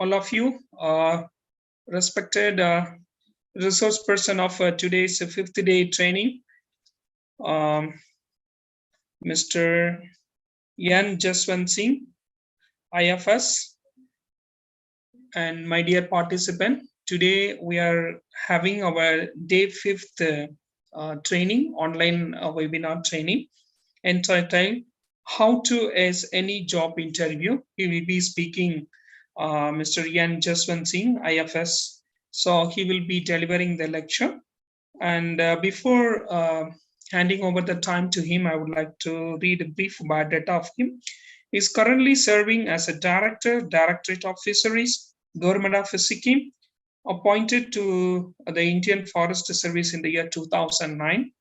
all of you, respected resource person of today's fifth day training, Mr. Yan Jaswant Singh, IFS, and my dear participant. Today we are having our day fifth training, online webinar training, entitled How to Ace Any Job Interview. He will be speaking Mr. Yan Jaswant Singh, IFS. So he will be delivering the lecture. And before handing over the time to him, I would like to read a brief biodata of him. He is currently serving as a director, Directorate of Fisheries, Government of Sikkim, appointed to the Indian Forest Service in the year 2009,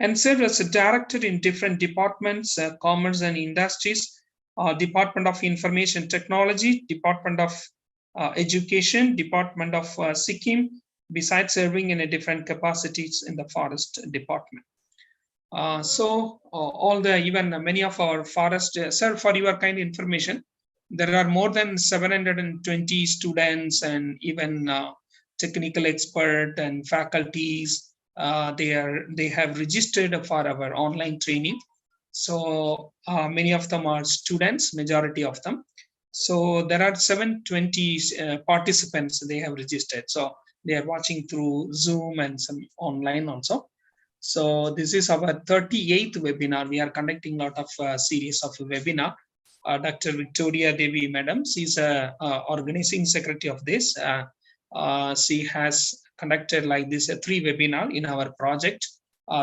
and served as a director in different departments, commerce and industries, Department of Information Technology, Department of Education, Department of Sikkim, besides serving in a different capacities in the forest department. Even many of our forest, sir, for your kind information, there are more than 720 students and even technical expert and faculties. They have registered for our online training. So many of them are students, majority of them. So there are 720 participants they have registered. So they are watching through Zoom and some online also. So this is our 38th webinar. We are conducting a lot of series of webinar. Dr. Victoria Devi, madam, she's organizing secretary of this. She has conducted like this 3 webinar in our project.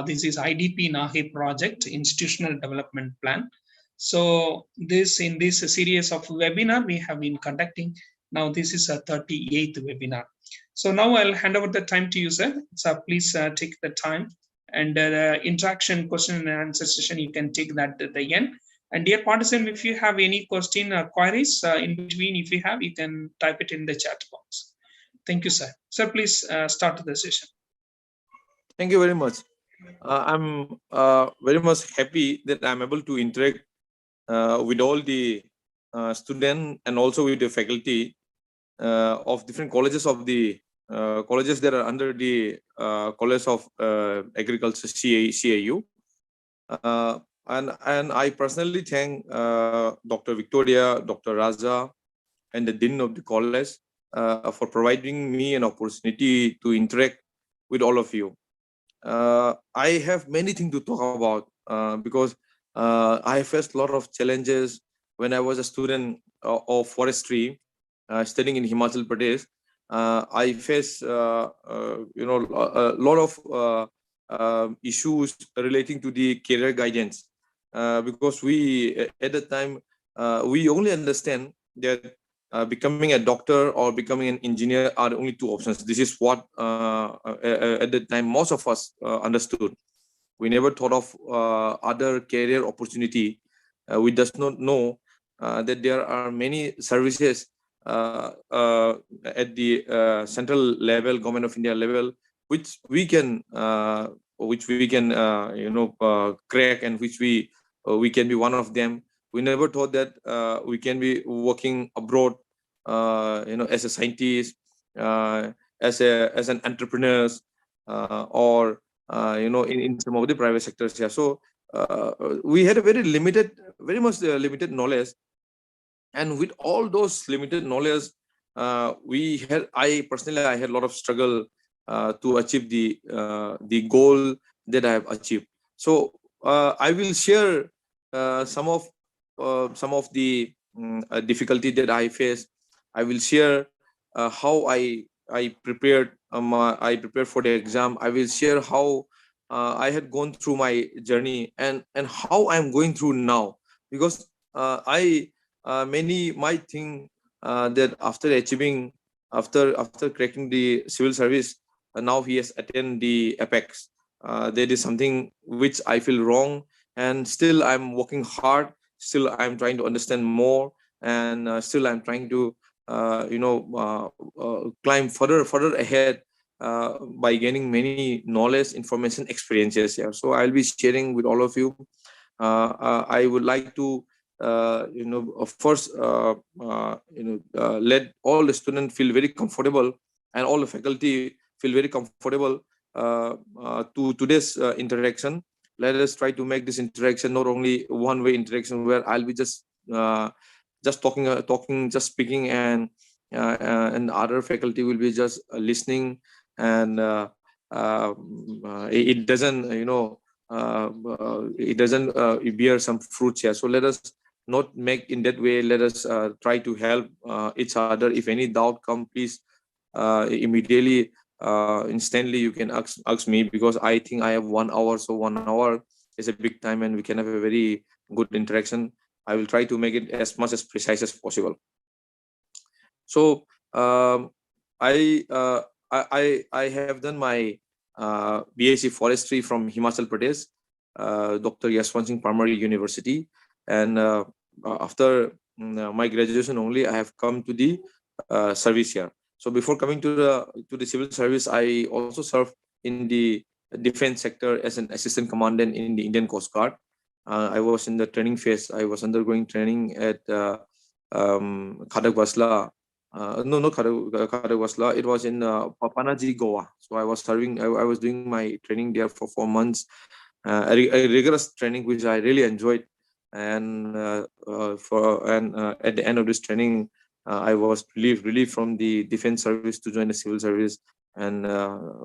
This is IDP NAHE project, Institutional Development Plan. So in this series of webinar we have been conducting. Now this is a 38th webinar. So now I'll hand over the time to you, sir. So please take the time, and the interaction question and answer session, you can take that at the end. And dear participant, if you have any question or queries in between, if you have, you can type it in the chat box. Thank you, sir. Sir, please start the session. Thank you very much. I'm very much happy that I'm able to interact with all the students and also with the faculty of different colleges of the colleges that are under the College of Agriculture CAU. And I personally thank Dr. Victoria, Dr. Raja, and the Dean of the college for providing me an opportunity to interact with all of you. I have many things to talk about because I faced a lot of challenges when I was a student of forestry studying in Himachal Pradesh. I faced a lot of issues relating to the career guidance because we at the time we only understand that becoming a doctor or becoming an engineer are the only 2 options. This is what at the time most of us understood. We never thought of other career opportunity. We does not know that there are many services at the central level, Government of India level, which we can crack, and which we can be one of them. We never thought that we can be working abroad, as a scientist, as an entrepreneur, or in some of the private sectors here. So we had a very much limited knowledge, and with all those limited knowledge, I personally had a lot of struggle to achieve the goal that I have achieved. So I will share some of the difficulty that I faced. I will share how I prepared for the exam. I will share how I had gone through my journey and how I'm going through now, because many might think that after cracking the civil service, now he has attained the apex. That is something which I feel wrong, and still I'm working hard. Still I'm trying to understand more, and still I'm trying to climb further ahead by gaining many knowledge, information, experiences here. So I'll be sharing with all of you. I would like to first let all the students feel very comfortable and all the faculty feel very comfortable to today's interaction. Let us try to make this interaction not only one-way interaction where I'll be just talking, just speaking, and other faculty will be just listening, and it doesn't, it doesn't bear some fruits here. So let us not make in that way. Let us try to help each other. If any doubt come, please immediately, instantly you can ask me, because I think I have 1 hour. So 1 hour is a big time, and we can have a very good interaction. I will try to make it as much as precise as possible. So I have done my BSc Forestry from Himachal Pradesh, Dr. Yashwant Singh Primary University, and after my graduation only, I have come to the service here. So before coming to the civil service, I also served in the defense sector as an assistant commandant in the Indian Coast Guard. I was in the training phase. I was undergoing training at Khadagwasla. No, not Khadagwasla. It was in Panaji, Goa. So I was serving. I was doing my training there for 4 months. A rigorous training which I really enjoyed. And at the end of this training, I was relieved from the defense service to join the civil service. And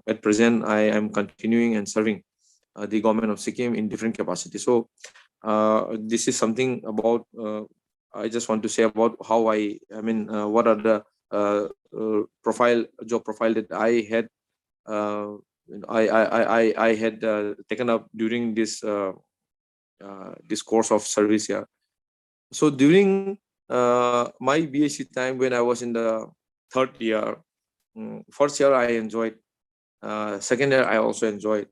at present, I am continuing and serving the government of Sikkim in different capacities. So this is something about. I just want to say about how what are the job profile that I had. I had taken up during this course of service here. So during my BSc time, when I was in the third year, first year I enjoyed, second year I also enjoyed,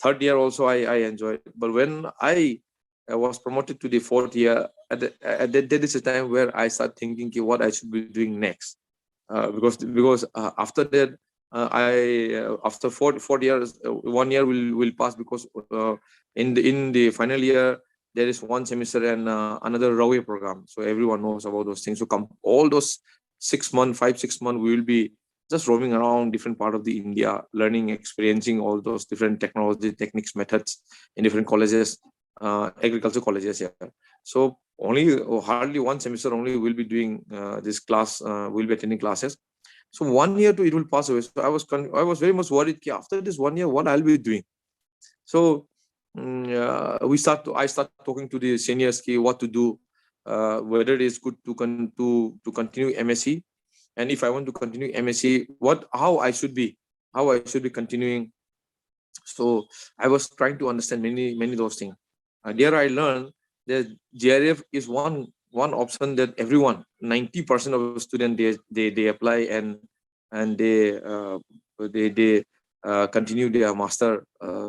third year also I enjoyed. But when I was promoted to the fourth year, that is a time where I start thinking what I should be doing next, because after that, after four years, 1 year will pass, because in the final year there is one semester and another railway program. So everyone knows about those things. So all those 6 months, 5-6 months, we will be just roaming around different part of the India, learning, experiencing all those different technology, techniques, methods in different colleges, agriculture colleges. Yeah. So hardly one semester only we'll be doing this class. We'll be attending classes. So 1 year to it will pass away. So I was very much worried. After this 1 year, what I'll be doing? So I start talking to the seniors what to do, whether it is good to continue MSc, and if I want to continue MSc, how I should be continuing. So I was trying to understand many those things. There I learned that JRF is one option that everyone, 90% of students, they apply, and they continue their master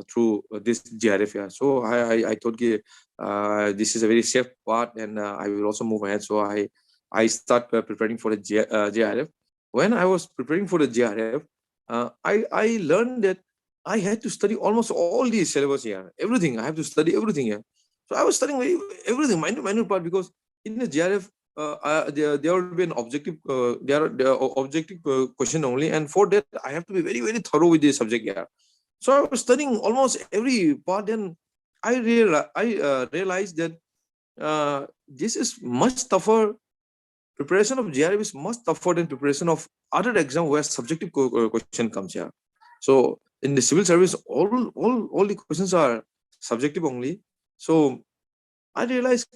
through this JRF. Yeah. So I thought this is a very safe part, and I will also move ahead. So I start preparing for the JRF. When I was preparing for the JRF, I learned that I had to study almost all the syllabus here. Everything. I have to study everything here. So I was studying everything, minute part, because in the JRF, there will be an objective, objective question only, and for that I have to be very thorough with the subject here. So I was studying almost every part, and I realized that this is much tougher. Preparation of JRF is much tougher than preparation of other exam where subjective question comes here. So in the civil service, all the questions are subjective only. So I realized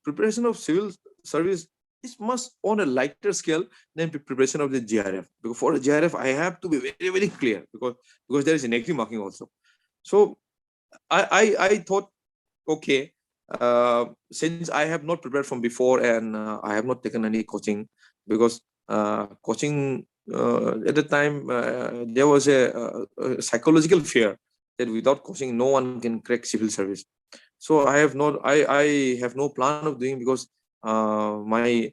preparation of civil service is much on a lighter scale than preparation of the JRF. Because for the JRF, I have to be very clear, because there is a negative marking also. So I thought, okay, since I have not prepared from before, and I have not taken any coaching, because coaching at the time there was a psychological fear that without coaching no one can crack civil service. So I have no plan of doing, because my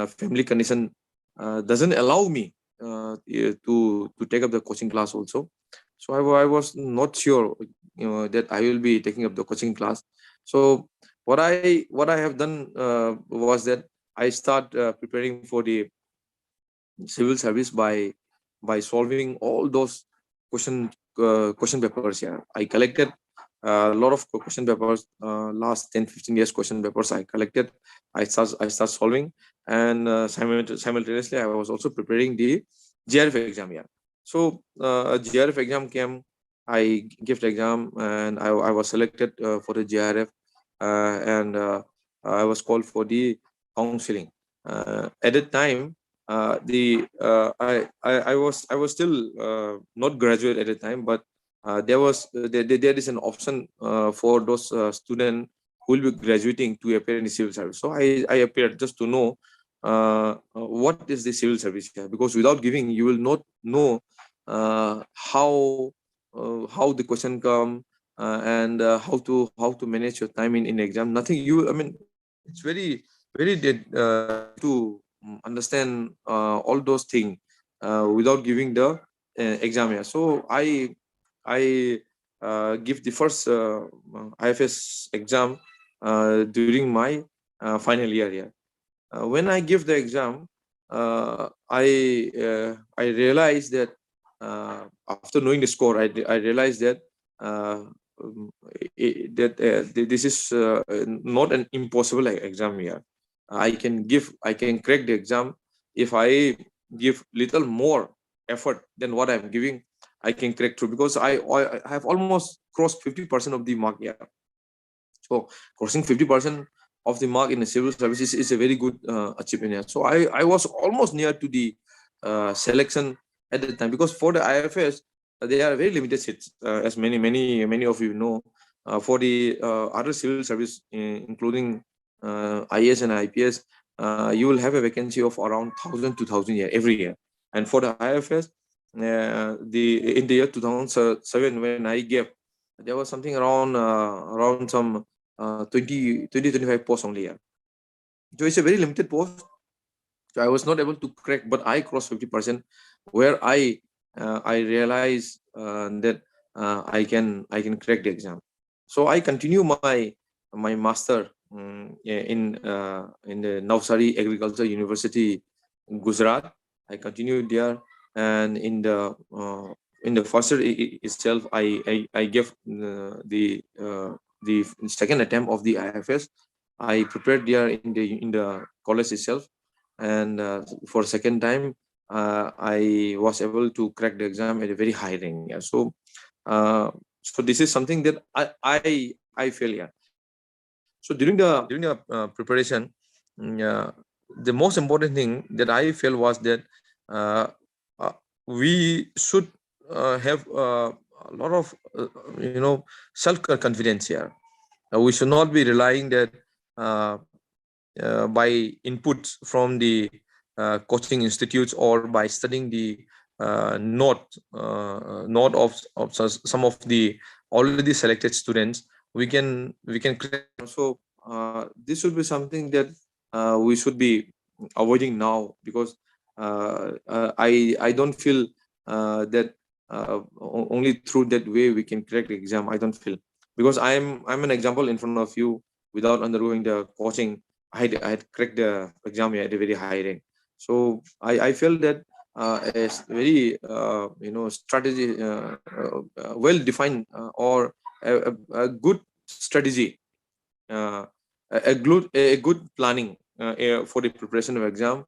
family condition doesn't allow me to take up the coaching class also. So I was not sure that I will be taking up the coaching class. So what I have done was that I start preparing for the civil service by solving all those question papers here. I collected a lot of question papers, last 10-15 years question papers I collected. I start solving, and simultaneously I was also preparing the GRF exam here. So a GRF exam came, I gave the exam, and I was selected for the GRF, and I was called for the counseling. At that time, I was still not graduate at the time, but there is an option for those students who will be graduating to appear in the civil service. So I appeared just to know what is the civil service here, because without giving, you will not know how the question come, and how to manage your time in exam. Nothing. I mean, it's very difficult to understand all those things without giving the exam here. So I give the first IFS exam during my final year here. When I give the exam, I realized that after knowing the score, I realized that uh, this is not an impossible exam here. I can crack the exam if I give little more effort than what I'm giving. I can crack through, because I have almost crossed 50% of the mark here. So crossing 50% of the mark in the civil services is a very good achievement here. So I was almost near to the selection at the time, because for the IFS there are very limited seats, as many of you know. For the other civil service, including IAS and IPS, you will have a vacancy of around 1,000-2,000 every year. And for the IFS, in the year 2007, when I gave, there was something around some 25 posts only here. So it's a very limited post. So I was not able to crack, but I crossed 50%, where I realized that I can crack the exam. So I continue my master in the Navsari Agriculture University, Gujarat. I continued there, and in the first year itself, I gave the second attempt of the IFS. I prepared there in the college itself, and for second time, I was able to crack the exam at a very high rank. Yeah. So this is something that I feel. Yeah. So during the preparation, the most important thing that I feel was that uh, we should have a lot of self confidence here. We should not be relying that by inputs from the coaching institutes, or by studying the note of some of the already selected students. We can so this should be something that we should be avoiding now, because I don't feel that only through that way we can crack the exam. I don't feel, because I'm an example in front of you. Without undergoing the coaching, I had cracked the exam at a very high rank. So I feel that a very strategy, well defined, or a good strategy, a good planning for the preparation of exam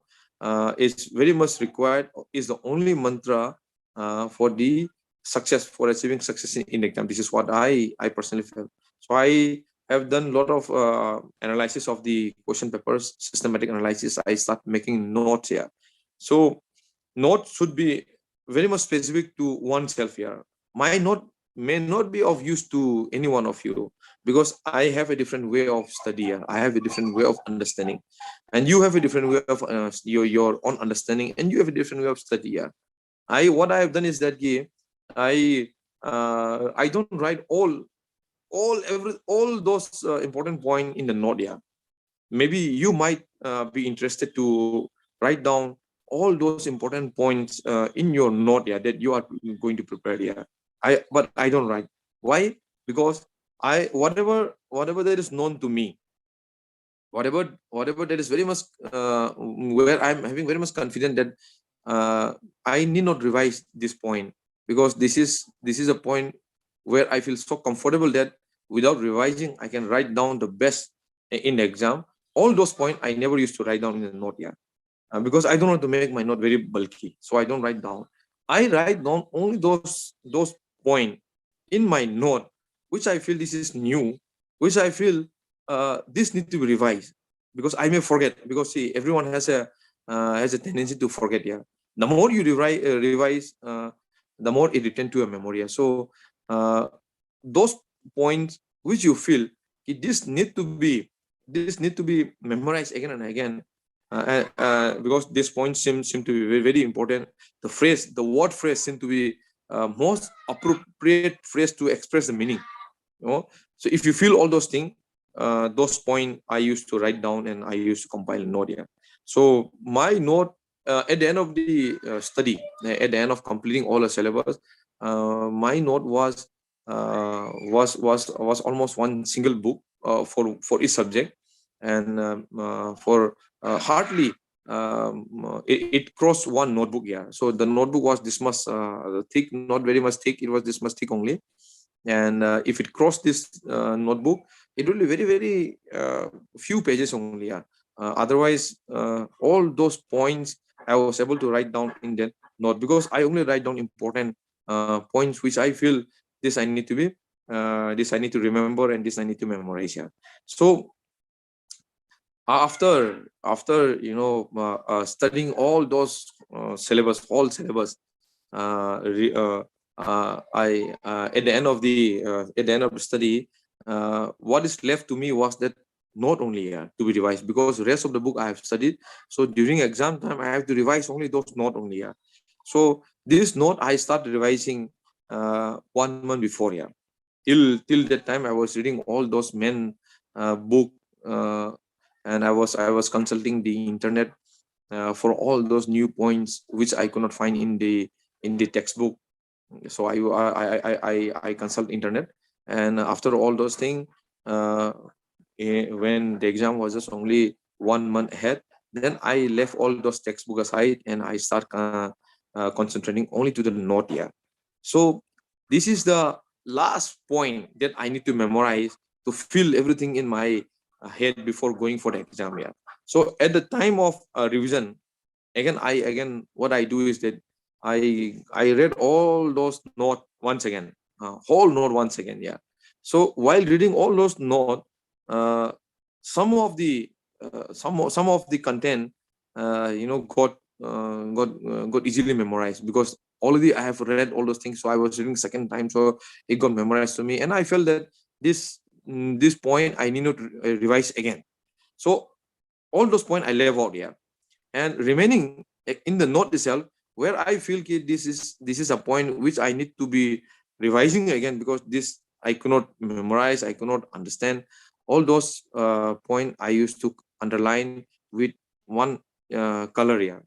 is very much required, is the only mantra for the success, for achieving success in exam. This is what I personally feel. So I have done a lot of analysis of the question papers, systematic analysis. I start making notes here. So notes should be very much specific to oneself here. My note may not be of use to any one of you, because I have a different way of study here. I have a different way of understanding, and you have a different way of your own understanding, and you have a different way of study here. What I have done is that I don't write all those important point in the note here. Maybe you might be interested to write down all those important points in your note here that you are going to prepare here. But I don't write. Why? Because whatever that is known to me, whatever that is very much where I'm having very much confident that I need not revise this point, because this is a point where I feel so comfortable that without revising, I can write down the best in the exam. All those points I never used to write down in the note, yeah, because I don't want to make my note very bulky, so I don't write down. I write down only those points in my note which I feel this is new, which I feel this need to be revised, because I may forget. Because see, everyone has a tendency to forget. Yeah, the more you revise, the more it return to your memory. Yeah. So those points which you feel it, this need to be memorized again and again, because this point seem to be very, very important. The word phrase seem to be most appropriate phrase to express the meaning. You know? So if you feel all those point I used to write down and I used to compile a note. Yeah. So my note at the end of the study, at the end of completing all the syllabus, my note was almost one single book for each subject, and for hardly it crossed one notebook. Yeah. So the notebook was this much thick, not very much thick. It was this much thick only, and if it crossed this notebook, it will be very, very few pages only. Yeah. Otherwise, all those points I was able to write down in that note, because I only write down important points which I feel this I need to remember, and this I need to memorize. Yeah. So after studying all those all syllabus, I at the end of the study, what is left to me was that note only, to be revised, because the rest of the book I have studied. So during exam time, I have to revise only those note only. Yeah. So this note I started revising 1 month before. Yeah. Till that time, I was reading all those men book, and I was consulting the internet for all those new points which I could not find in the textbook. So I consult internet, and after all those things, when the exam was just only 1 month ahead, then I left all those textbook aside, and I start concentrating only to the note. Yeah. So this is the last point that I need to memorize to fill everything in my head before going for the exam. Yeah. So at the time of revision, again what I do is that I read all those note once again, whole note once again. Yeah. So while reading all those note, uh, some of the content got easily memorized, because already I have read all those things. So I was reading second time, so it got memorized to me, and I felt that this point I need not revise again. So all those points I left out. Yeah. And remaining in the note itself, where I feel this is a point which I need to be revising again, because this I could not memorize, I could not understand. All those point I used to underline with one color. Yeah.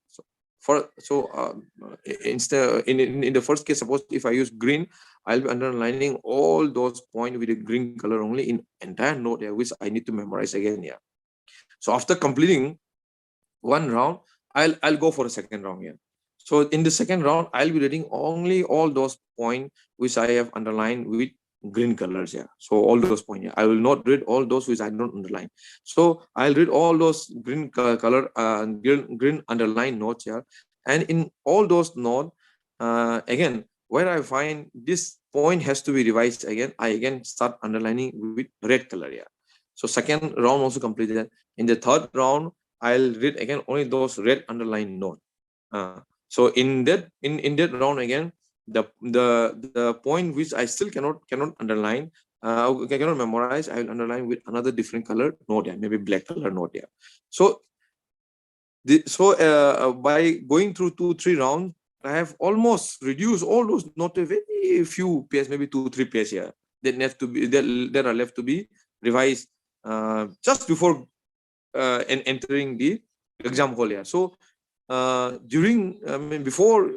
Instead, in the first case, suppose if I use green, I'll be underlining all those points with a green color only in entire note. Yeah, which I need to memorize again. Yeah. So after completing one round, I'll go for a second round. Yeah. So in the second round, I'll be reading only all those points which I have underlined with green colors. Yeah. So all those points. Yeah. I will not read all those which I don't underline. So I'll read all those green underlined notes. Yeah. And in all those notes, again, where I find this point has to be revised again, I again start underlining with red color. Yeah. So second round also completed. In the third round, I'll read again only those red underlined note. So in that round again, the point which I still cannot underline, cannot memorize, I will underline with another different color note. Yeah, maybe black color note. Yeah. So by going through 2-3 rounds, I have almost reduced all those note to very few pairs, maybe 2-3 pairs here that are left to be revised just before entering the exam hall. Yeah. So before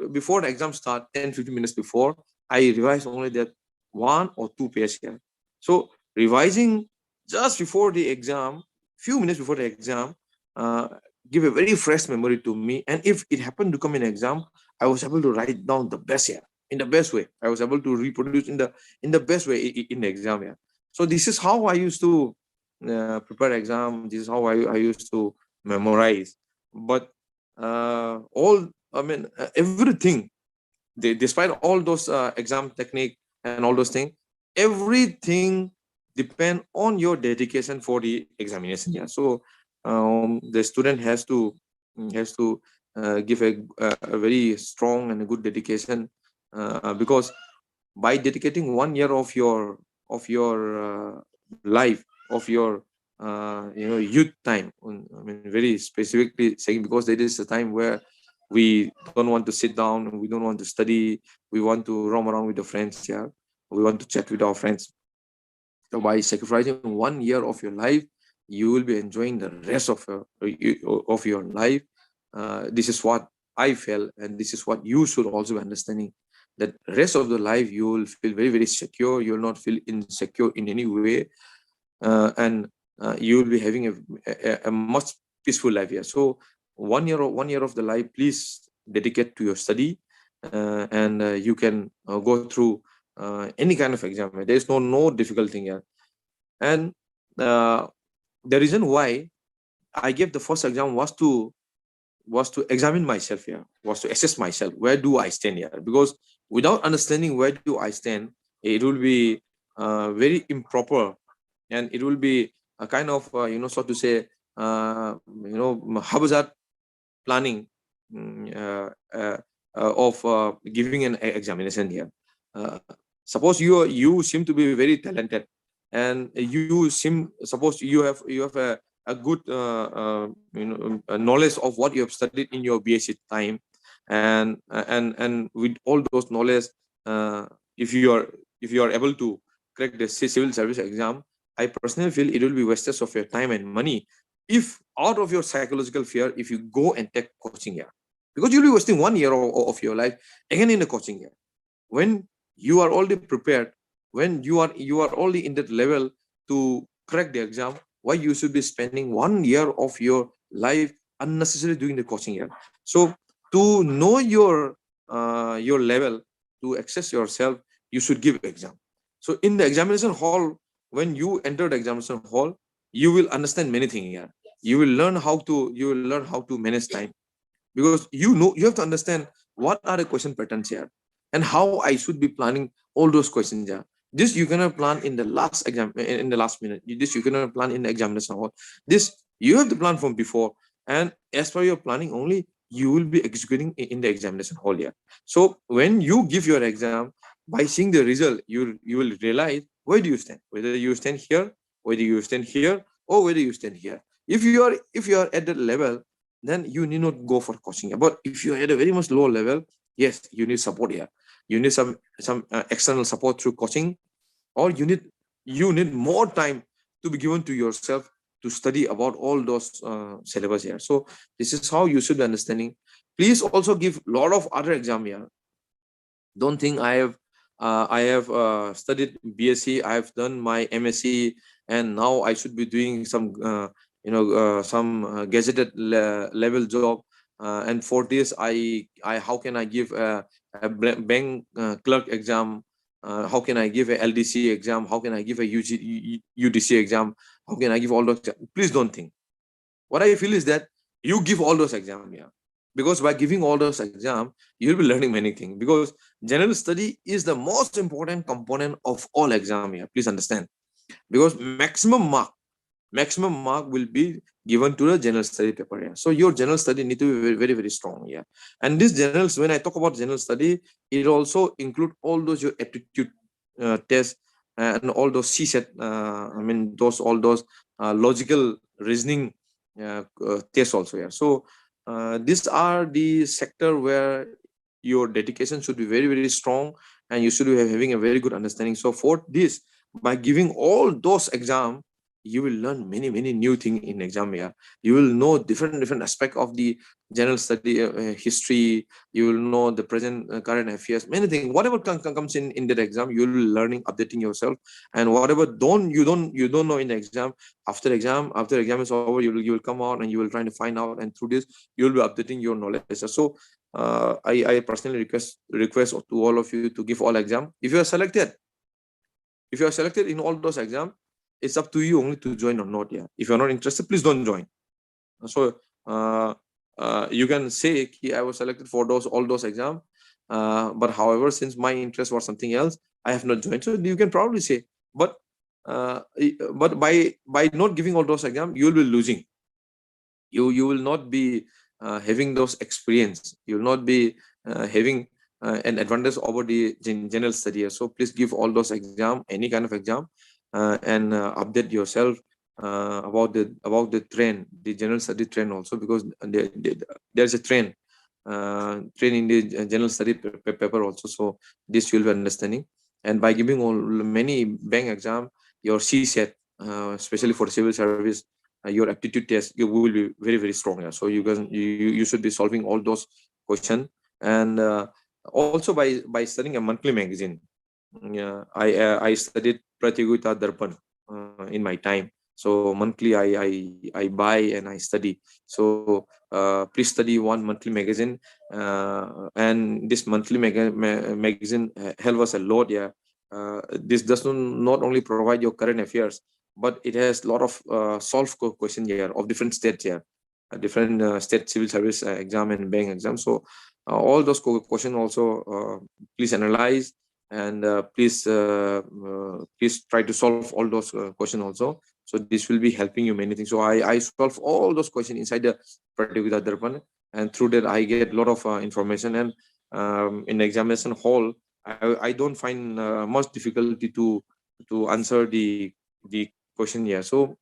the exam start, 10-15 minutes before, I revise only that 1 or 2 pairs here. So revising just before the exam, few minutes before the exam, give a very fresh memory to me. And if it happened to come in exam, I was able to write down the best, yeah, in the best way. I was able to reproduce in the best way in the exam, yeah. So this is how I used to prepare exam. This is how I used to memorize. But everything, despite all those exam technique and all those things, everything depend on your dedication for the examination, yeah. So the student has to give a very strong and a good dedication, because by dedicating 1 year of your life, of your youth time, I mean, very specifically saying, because it is a time where we don't want to sit down, we don't want to study, we want to roam around with the friends, yeah, we want to chat with our friends. So by sacrificing 1 year of your life, you will be enjoying the rest of your life. This is what I felt, and this is what you should also be understanding. That rest of the life you will feel very, very secure. You will not feel insecure in any way, and you will be having a much peaceful life here. So 1 year of the life, please dedicate to your study, and you can go through any kind of exam. There is no difficult thing here. And uh, the reason why I gave the first exam was to examine myself here, was to assess myself. Where do I stand here? Because without understanding where do I stand, it will be very improper, and it will be a kind of so to say, haphazard planning, of giving an examination here. Uh, Suppose you seem to be very talented, and you seem, suppose you have a good knowledge of what you have studied in your BSc time, and with all those knowledge, uh, if you are able to crack the civil service exam, I personally feel it will be wastage of your time and money, if out of your psychological fear, if you go and take coaching here, because you'll be wasting 1 year of your life again in the coaching here, when you are already prepared, when you are already in that level to crack the exam. Why you should be spending 1 year of your life unnecessarily doing the coaching here? So to know your level, to access yourself, you should give exam. So in the examination hall, when you enter the examination hall, you will understand many things here. You will learn how to manage time, because you have to understand what are the question patterns here, and how I should be planning all those questions here. This you cannot plan in the last exam, in the last minute. This you cannot plan in the examination hall. This you have to plan from before, and as per your planning only, you will be executing in the examination hall here. So when you give your exam, by seeing the result, you will realize where do you stand, whether you stand here, whether you stand here, or whether you stand here. If you are at that level, then you need not go for coaching. But if you're at a very much lower level, yes, you need support here. You need some external support through coaching, or you need more time to be given to yourself to study about all those syllabus here. So this is how you should be understanding. Please also give a lot of other exam here. Don't think I have studied BSc, I have done my MSc, and now I should be doing some gazetted level job. And for this, I how can I give a bank clerk exam? How can I give a LDC exam? How can I give a UDC exam? How can I give all those? Please don't think. What I feel is that you give all those exams, yeah. Because by giving all those exams, you'll be learning many things. Because general study is the most important component of all exam here. Please understand. Because maximum mark will be given to the general study paper here. So your general study need to be very, very, very strong here. And this generals, when I talk about general study, it also include all those your aptitude tests, and all those CSET. I mean, all those logical reasoning tests also here. So these are the sector where your dedication should be very, very strong, and you should be having a very good understanding. So for this, by giving all those exam, you will learn many new things in exam. Yeah, you will know different aspect of the general study, history. You will know the present current affairs, many things. Whatever comes in that exam, you will learning, updating yourself. And whatever you don't know in the exam, after exam is over, you will come out and you will try to find out, and through this you will be updating your knowledge. So I personally request to all of you to give all exam. If you are selected in all those exams, it's up to you only to join or not. Yeah, if you're not interested, please don't join. So you can say I was selected for all those exams, but however, since my interest was something else, I have not joined. So you can probably say, but by not giving all those exams, you will be losing. You will not be having those experience. You will not be having an advantage over the general study. So please give all those exam, any kind of exam, and update yourself about the trend, the general study trend also, because there's a trend in the general study paper also. So this you'll be understanding. And by giving all many bank exam, your CSAT, especially for civil service, your aptitude test, you will be very strong. Yeah. So you should be solving all those questions. And also by studying a monthly magazine. Yeah, I studied Pratyogita Darpan in my time. So monthly I buy and I study. So please study one monthly magazine, and this monthly magazine help us a lot. Yeah, this does not only provide your current affairs, but it has a lot of solved question here of different states here, different state civil service exam and bank exam. So all those questions also please analyze, and please try to solve all those questions also. So this will be helping you many things. So I solve all those questions inside the particular Darpan, and through that I get a lot of information. And in the examination hall, I don't find much difficulty to answer the question here. So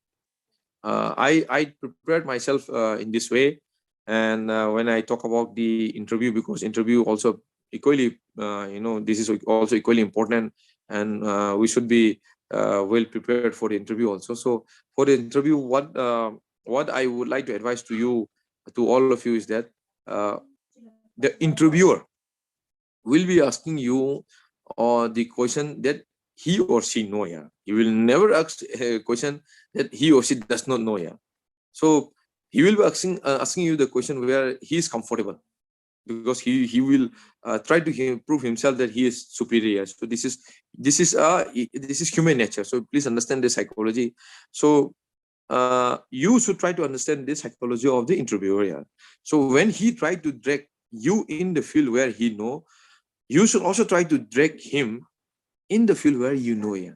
I prepared myself in this way. And when I talk about the interview, because interview also equally, this is also equally important, and we should be well prepared for the interview also. So for the interview, what I would like to advise to all of you, is that the interviewer will be asking you the question that he or she know. Yeah, he will never ask a question that he or she does not know. Yeah, so he will be asking you the question where he is comfortable, because he will try to prove himself that he is superior. So this is human nature. So please understand the psychology. So you should try to understand the psychology of the interviewer. Yeah. So when he try to drag you in the field where he know, you should also try to drag him in the field where you know. Yeah.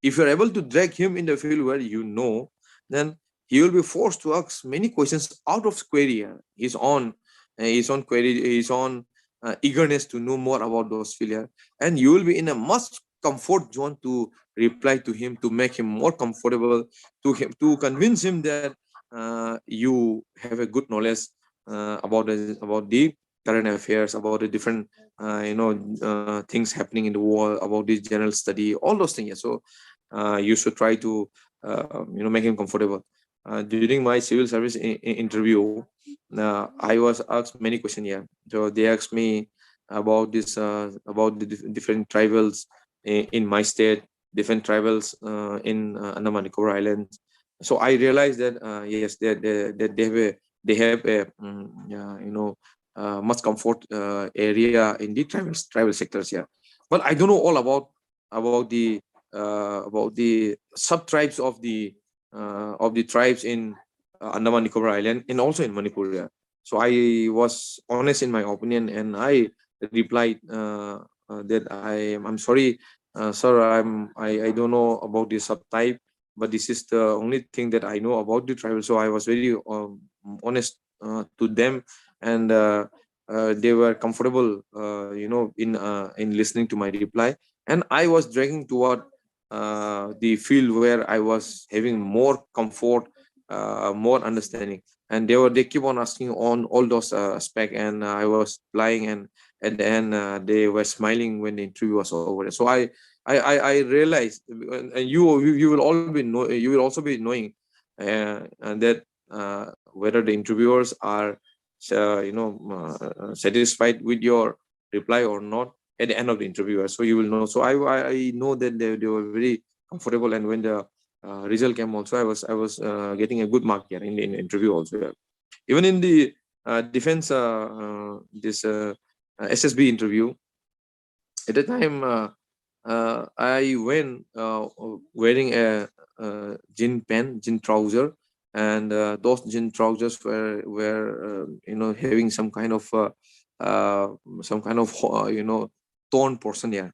If you're able to drag him in the field where you know, then he will be forced to ask many questions out of query. Yeah. His own query, his own eagerness to know more about those field. Yeah. And you will be in a much comfort zone to reply to him, to make him more comfortable, to convince him that you have a good knowledge about the current affairs, about the different things happening in the world, about this general study, all those things. Yeah. So you should try to make him comfortable. During my civil service interview, I was asked many questions. Yeah, so they asked me about this about the different tribals in my state, different tribals in Andaman Nicobar Islands. So I realized that yes, they have a much comfort area in the tribal sectors. Yeah, but I don't know all about the sub tribes of the tribes in Andaman Nicobar Island and also in Manipur. Yeah. So I was honest in my opinion, and I replied that I'm sorry, sir, I don't know about this subtype, but this is the only thing that I know about the tribal. So I was very honest to them, and they were comfortable, in listening to my reply. And I was dragging toward the field where I was having more comfort, more understanding. And they keep on asking on all those aspects, and I was lying, and at the end they were smiling when the interview was over. So I realized, and you will all be you will also be knowing and that whether the interviewers are satisfied with your reply or not at the end of the interview. So you will know. So I know that they were very comfortable, and when the result came also, I was getting a good mark here in the interview also. Yeah. Even in the defense this SSB interview, at the time I went wearing a jean trouser, and those jean trousers were having uh, some kind of torn portion here.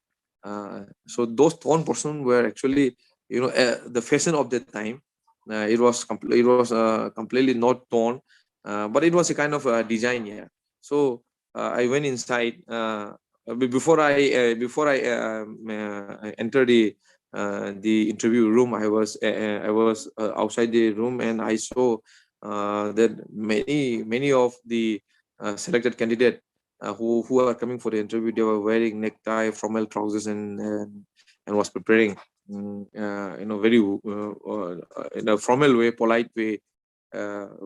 So those torn portion were actually the fashion of the time. It was completely not torn, but it was a kind of design here. So I went inside. Before I enter the interview room, I was outside the room, and I saw that many of the selected candidate who are coming for the interview, they were wearing necktie, formal trousers, and was preparing very in a formal way, polite way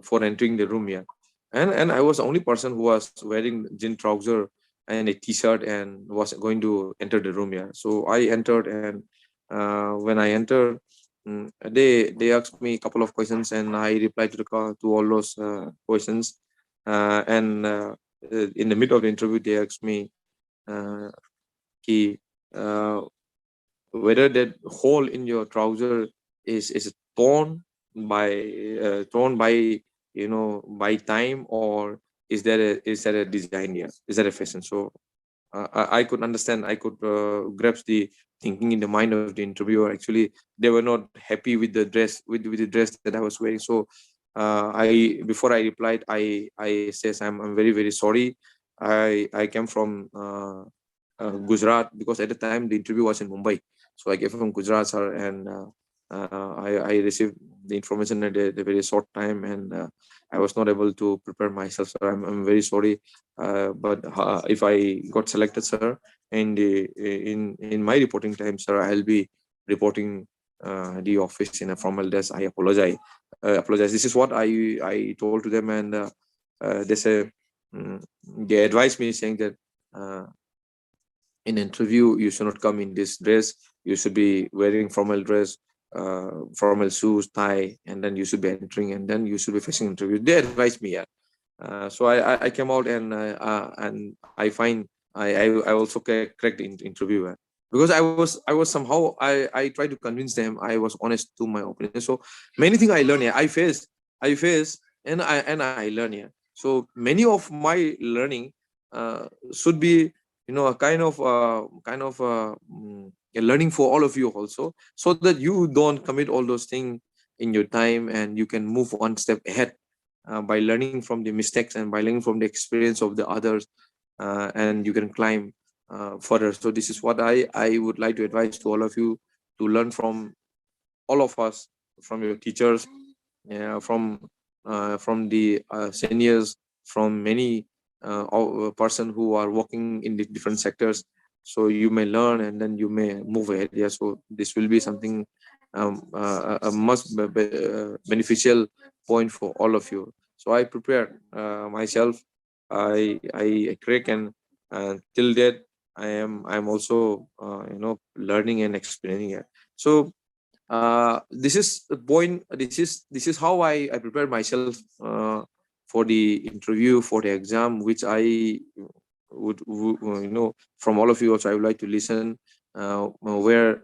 for entering the room here. And I was the only person who was wearing jean trouser and a t-shirt and was going to enter the room here. So I entered, and when I entered, they asked me a couple of questions, and I replied to all those questions. And in the middle of the interview, they asked me uh, ki, uh, whether that hole in your trouser is torn by by time, or is that a design here, is that a fashion. So I could understand, I could grasp the thinking in the mind of the interviewer. Actually, they were not happy with the dress, with the dress that I was wearing. So I before I replied, I says, I'm very very sorry. I came from Gujarat, because at the time the interview was in Mumbai. So I came from Gujarat, sir, and I received the information at a very short time, and I was not able to prepare myself, sir. I'm very sorry. But if I got selected, sir, and in my reporting time, sir, I'll be reporting the office in a formal dress. I apologize. Apologize. This is what I told to them, and they say, they advised me saying that in interview you should not come in this dress. You should be wearing formal dress, formal shoes, tie, and then you should be entering, and then you should be facing interview. They advised me. Yeah. So I came out, and I find I also cracked the interview, because I was somehow I tried to convince them. I was honest to my opinion. So many things I learned here. I face and I learn here. So many of my learning should be a a learning for all of you also, so that you don't commit all those things in your time, and you can move one step ahead by learning from the mistakes and by learning from the experience of the others, and you can climb further. So this is what I would like to advise to all of you, to learn from all of us, from your teachers, yeah, from the seniors, from many person who are working in the different sectors. So you may learn, and then you may move ahead. Yeah. So this will be something a must beneficial point for all of you. So I prepared myself. I crack, and till that I'm also learning and explaining it. So this is the point. This is how I prepare myself for the interview, for the exam, which I would from all of you also. I would like to listen where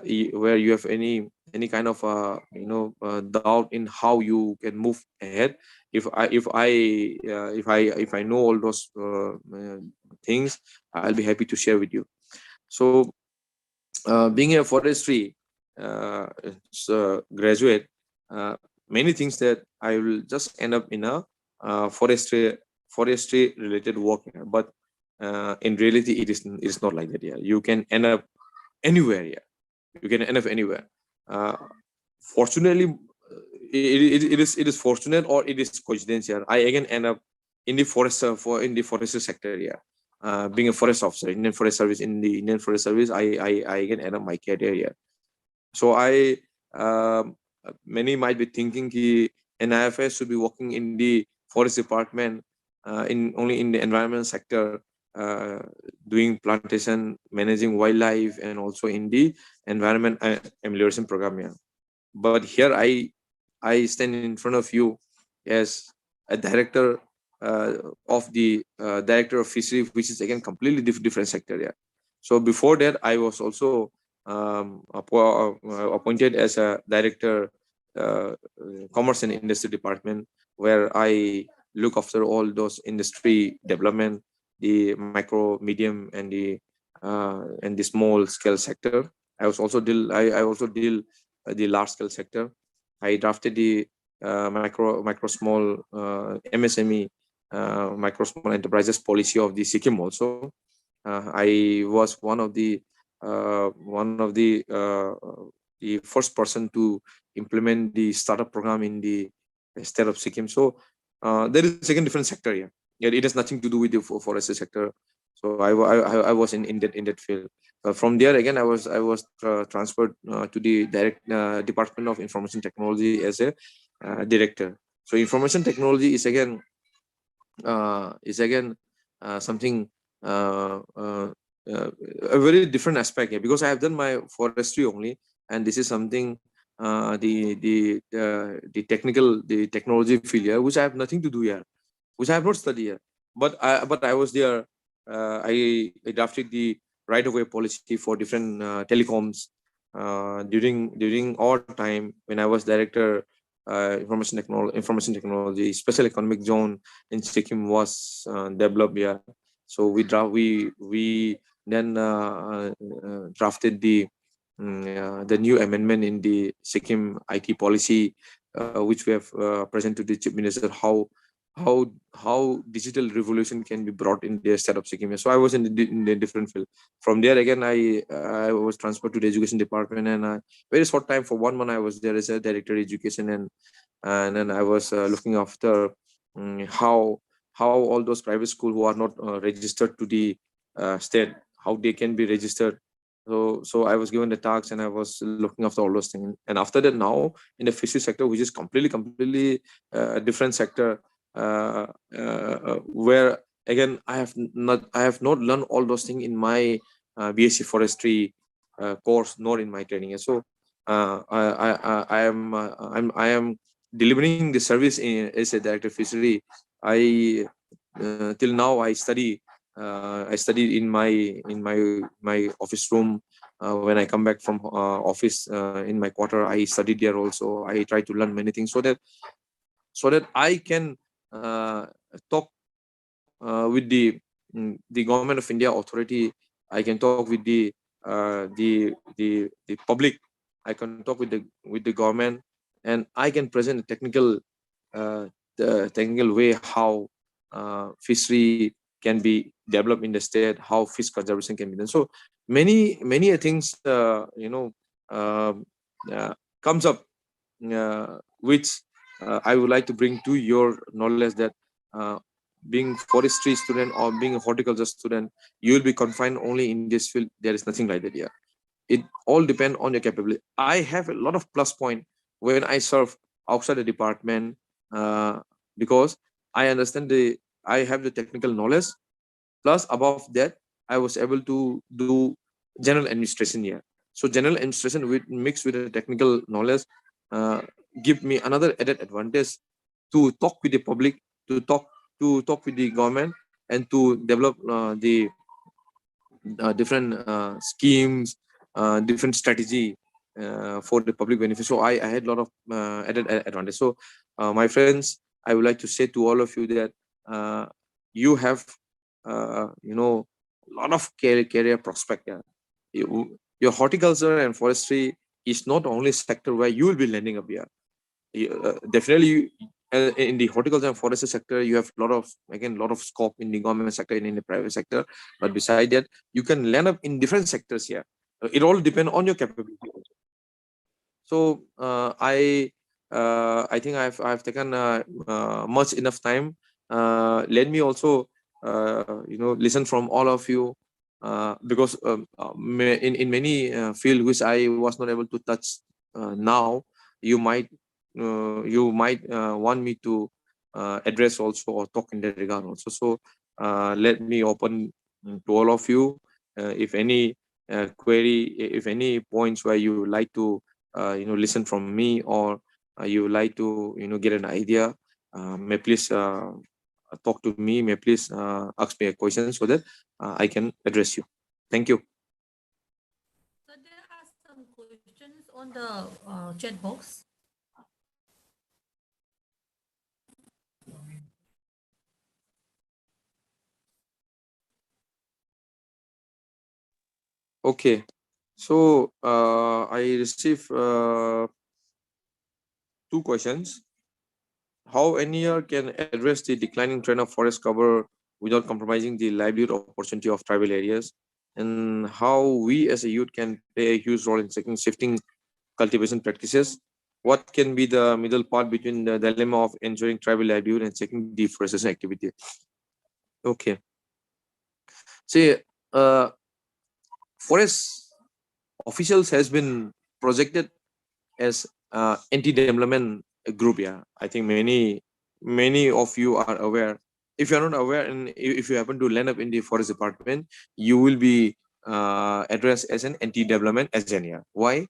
you have any kind of doubt in how you can move ahead. If I know all those things, I'll be happy to share with you. So being a forestry graduate, many things that I will just end up in a forestry related work here. But in reality, it is not like that. Yeah, you can end up anywhere. Yeah, you can end up anywhere. Fortunately, it is fortunate, or it is coincidental. I again end up in the forest sector. Yeah, being a forest officer, Indian Forest Service. In the Indian Forest Service, I again end up my career here. So many might be thinking an IFS should be working in the forest department, only in the environment sector, uh, doing plantation, managing wildlife, and also in the environment amelioration program. Yeah. But here I stand in front of you as a director of the director of fishery, which is again completely different sector. Yeah. So before that, I was also appointed as a director, commerce and industry department, where I look after all those industry development, the micro, medium, and the small scale sector. I also deal the large scale sector. I drafted the micro small MSME, micro small enterprises policy of the Sikkim also. I was one of the first person to implement the startup program in the state of Sikkim. So there is again different sector here. Yeah, it has nothing to do with the forestry sector. So I was in that field. From there again, I was transferred to the Department of Information Technology as a director. So information technology is again something a very different aspect here, because I have done my forestry only, and this is something the technology field here, which I have nothing to do here, which I have not studied here. But I was there. I drafted the right of way policy for different telecoms during our time when I was director. Information technology, special economic zone in Sikkim was developed here. So we then drafted the new amendment in the Sikkim IT policy, which we have present to the chief minister, how digital revolution can be brought in the state of Sikkim. So I was in a different field. From there again, I was transferred to the education department, and very short time, for 1 month, I was there as a director of education, and then I was looking after how all those private schools who are not registered to the state, how they can be registered. So I was given the tasks, and I was looking after all those things. And after that, now in the fishery sector, which is completely different sector, where again I have not learned all those things in my BSc forestry course, nor in my training. So I am delivering the service as a director of fishery. I till now I study in my office room. When I come back from office in my quarter, I study there also. I try to learn many things, so that I can talk with the government of India authority. I can talk with the public. I can talk with the government, and I can present a technical way how fishery can be developed in the state, how fish conservation can be done. So many things comes up, which I would like to bring to your knowledge, that uh, being forestry student or being a horticulture student, you will be confined only in this field. There is nothing like that here. It all depends on your capability. I have a lot of plus point when I serve outside the department, because I have the technical knowledge. Plus, above that, I was able to do general administration here. So general administration mixed with the technical knowledge uh, give me another added advantage to talk with the public, to talk with the government, and to develop the different schemes, different strategy for the public benefit. So I had a lot of added advantage. So my friends, I would like to say to all of you that you have a lot of career prospect. Yeah. Your horticulture and forestry is not only sector where you will be landing up here. Definitely, in the horticulture and forestry sector, you have a lot of scope in the government sector and in the private sector. But beside that, you can land up in different sectors here. It all depends on your capability. So I think I've taken much enough time. Let me also listen from all of you, because in many field which I was not able to touch now, you might want me to address also or talk in that regard also. So let me open to all of you. If any query, if any points where you like to listen from me, or you like to get an idea, may please talk to me, may please ask me a question so that I can address you. Thank you. So there are some questions on the chat box. Okay, so I received two questions. How NER can address the declining trend of forest cover without compromising the livelihood opportunity of tribal areas? And how we as a youth can play a huge role in shifting cultivation practices? What can be the middle part between the dilemma of enjoying tribal livelihood and checking deforestation activity? Okay. See, forest officials has been projected as anti-development group. Yeah, I think many of you are aware. If you're not aware, and if you happen to land up in the forest department, you will be addressed as an anti-development agent. Yeah. Why?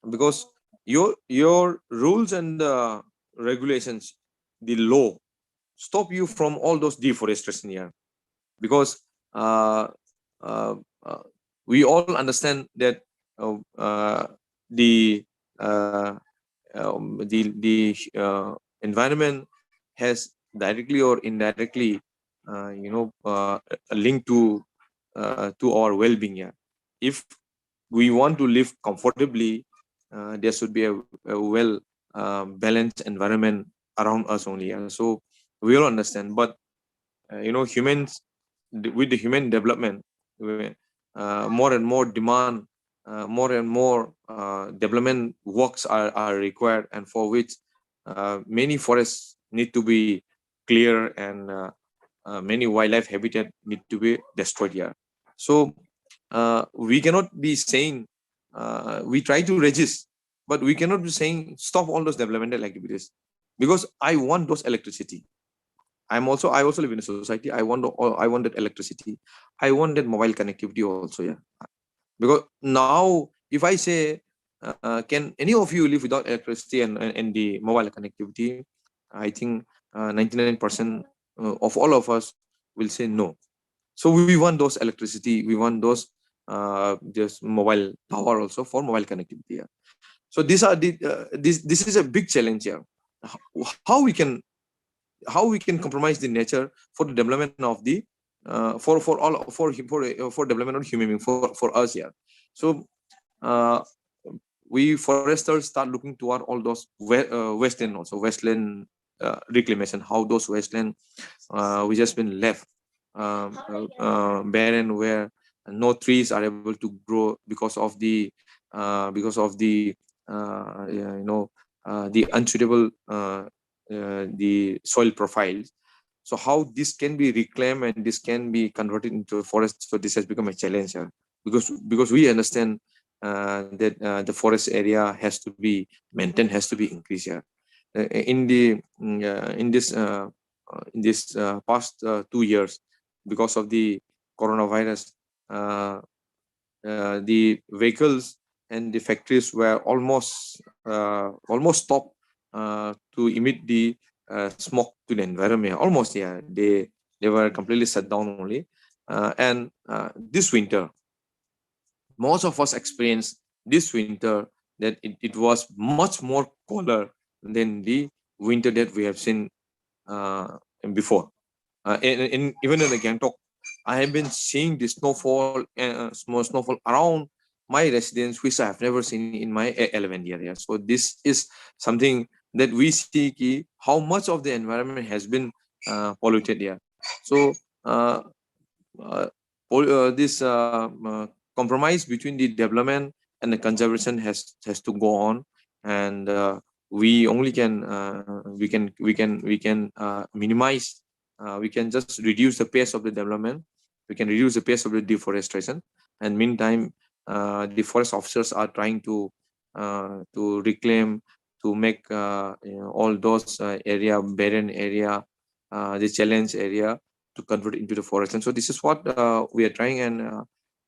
Because your rules and regulations, the law, stop you from all those deforestation here. Because uh, uh, uh, we all understand that the uh, environment has directly or indirectly a link to our well-being. Yeah, if we want to live comfortably, there should be a well balanced environment around us only. Yeah? So we all understand, but humans, with the human development, more and more demand, more and more development works are required, and for which many forests need to be clear, and many wildlife habitat need to be destroyed here. So we cannot be saying, we try to resist, but we cannot be saying stop all those developmental activities, because I want those electricity. I also live in a society. I want that electricity. I want that mobile connectivity also. Yeah, because now if I say, can any of you live without electricity and the mobile connectivity, I think 99% of all of us will say no. So we want those electricity. We want those just mobile tower also for mobile connectivity. Yeah. So these are the this is a big challenge here. How we can compromise the nature for the development of the for all for development of human being, for us here. So uh, we foresters start looking toward all those westland, also westland reclamation, how those westland which has been left barren, where no trees are able to grow because of the the unsuitable the soil profiles. So how this can be reclaimed and this can be converted into a forest? So this has become a challenge, because we understand that the forest area has to be maintained, has to be increased here. In the in this past 2 years, because of the coronavirus, uh, the vehicles and the factories were almost stopped to emit the smoke to the environment. Almost, yeah, they were completely shut down only. And this winter, most of us experienced this winter that it was much more colder than the winter that we have seen before. Even in the Gangtok, I have been seeing the snowfall, small snowfall around my residence, which I have never seen in my 11 area. So this is something that we see how much of the environment has been polluted here. So uh, this compromise between the development and the conservation has to go on, and we only can we can minimize we can just reduce the pace of the development. We can reduce the pace of the deforestation. And meantime, the forest officers are trying to reclaim, to make all those area, barren area, the challenge area, to convert into the forest. And so this is what we are trying. And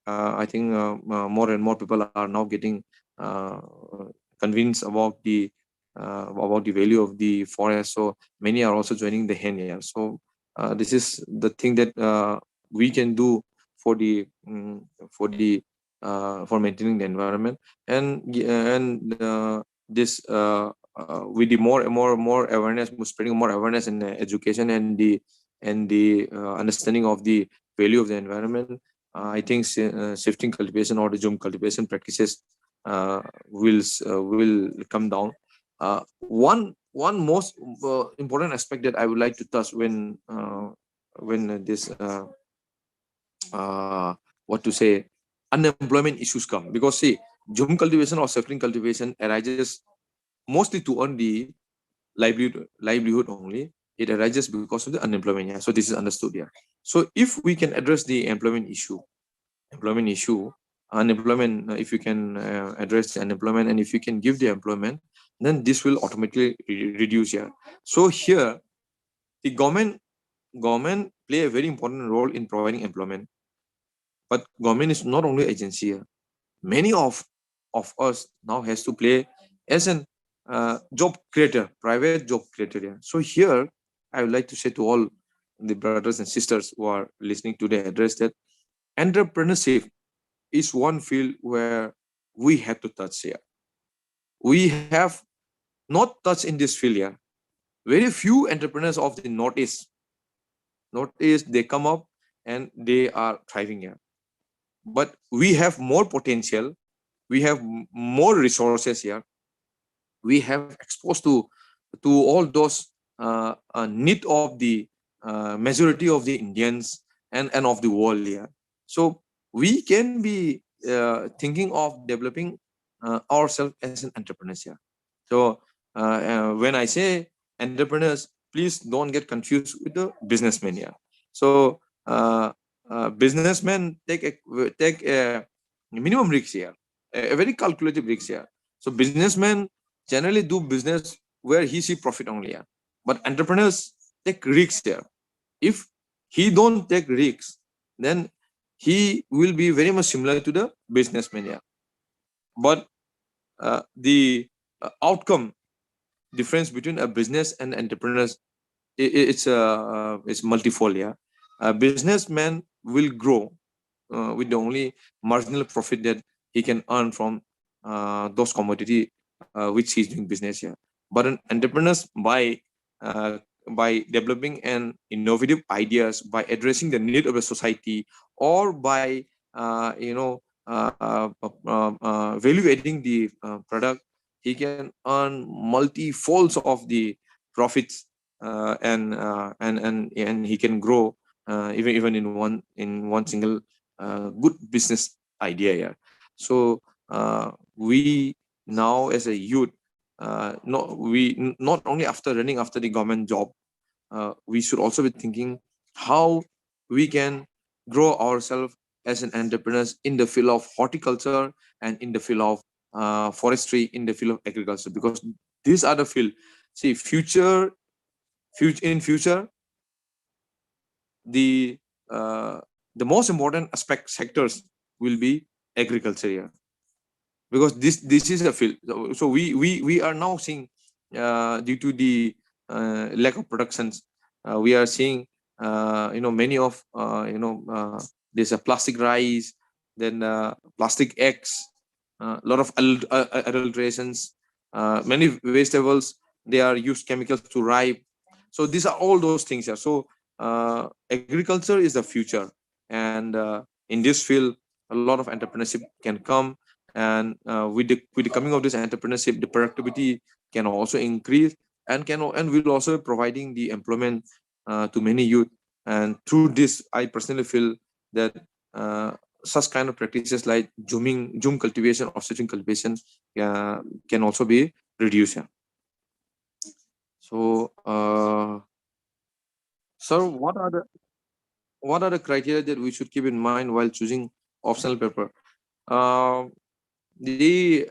I think more and more people are now getting convinced about the value of the forest. So many are also joining the hand here. So this is the thing that we can do for the for maintaining the environment. And this with the more awareness, spreading more awareness in education and the understanding of the value of the environment, I think shifting cultivation or the Zoom cultivation practices will come down. One most important aspect that I would like to touch when this what to say, unemployment issues come, because see, Zoom cultivation or shifting cultivation arises mostly to earn the livelihood only. It arises because of the unemployment. Yeah, so this is understood. Yeah, so if we can address the employment issue, unemployment, if you can address the unemployment, and if you can give the employment, then this will automatically reduce. Yeah, so here the government play a very important role in providing employment. But government is not only agency here. Many of us now has to play as an job creator, private job creator. Yeah. So here I would like to say to all the brothers and sisters who are listening to the address that entrepreneurship is one field where we have to touch here. We have not touched in this field here. Very few entrepreneurs of the Northeast, they come up and they are thriving here. But we have more potential. We have more resources here. We have exposed to all those need of the majority of the Indians and of the world here. So we can be thinking of developing ourselves as an entrepreneurs here. So when I say entrepreneurs, please don't get confused with the businessmen here. So businessmen take a minimum risk here, a very calculated risk here. So businessmen generally do business where he see profit only. Yeah. But entrepreneurs take risks here. If he don't take risks, then he will be very much similar to the businessman. Yeah. But the outcome difference between a business and entrepreneurs, it's multifold. Yeah. A businessman will grow with the only marginal profit that he can earn from those commodity which he's doing business here. But an entrepreneurs, by developing an innovative ideas, by addressing the need of a society, or by value adding the product, he can earn multi-folds of the profits, and he can grow even in one single good business idea. Yeah. So we now as a youth, not only after running after the government job, we should also be thinking how we can grow ourselves as an entrepreneurs in the field of horticulture and in the field of forestry, in the field of agriculture, because these are the field. See, future in future, the most important aspect sectors will be agriculture here, because this is a field. So we are now seeing due to the lack of productions, we are seeing many of there's a plastic rice, then plastic eggs, a lot of adulterations, many vegetables, they are used chemicals to ripe. So these are all those things here. So agriculture is the future, and in this field a lot of entrepreneurship can come. And with the coming of this entrepreneurship, the productivity can also increase, and will also be providing the employment to many youth. And through this, I personally feel that such kind of practices like zoom cultivation or switching cultivation can also be reduced. Yeah. So So what are the criteria that we should keep in mind while choosing optional paper? The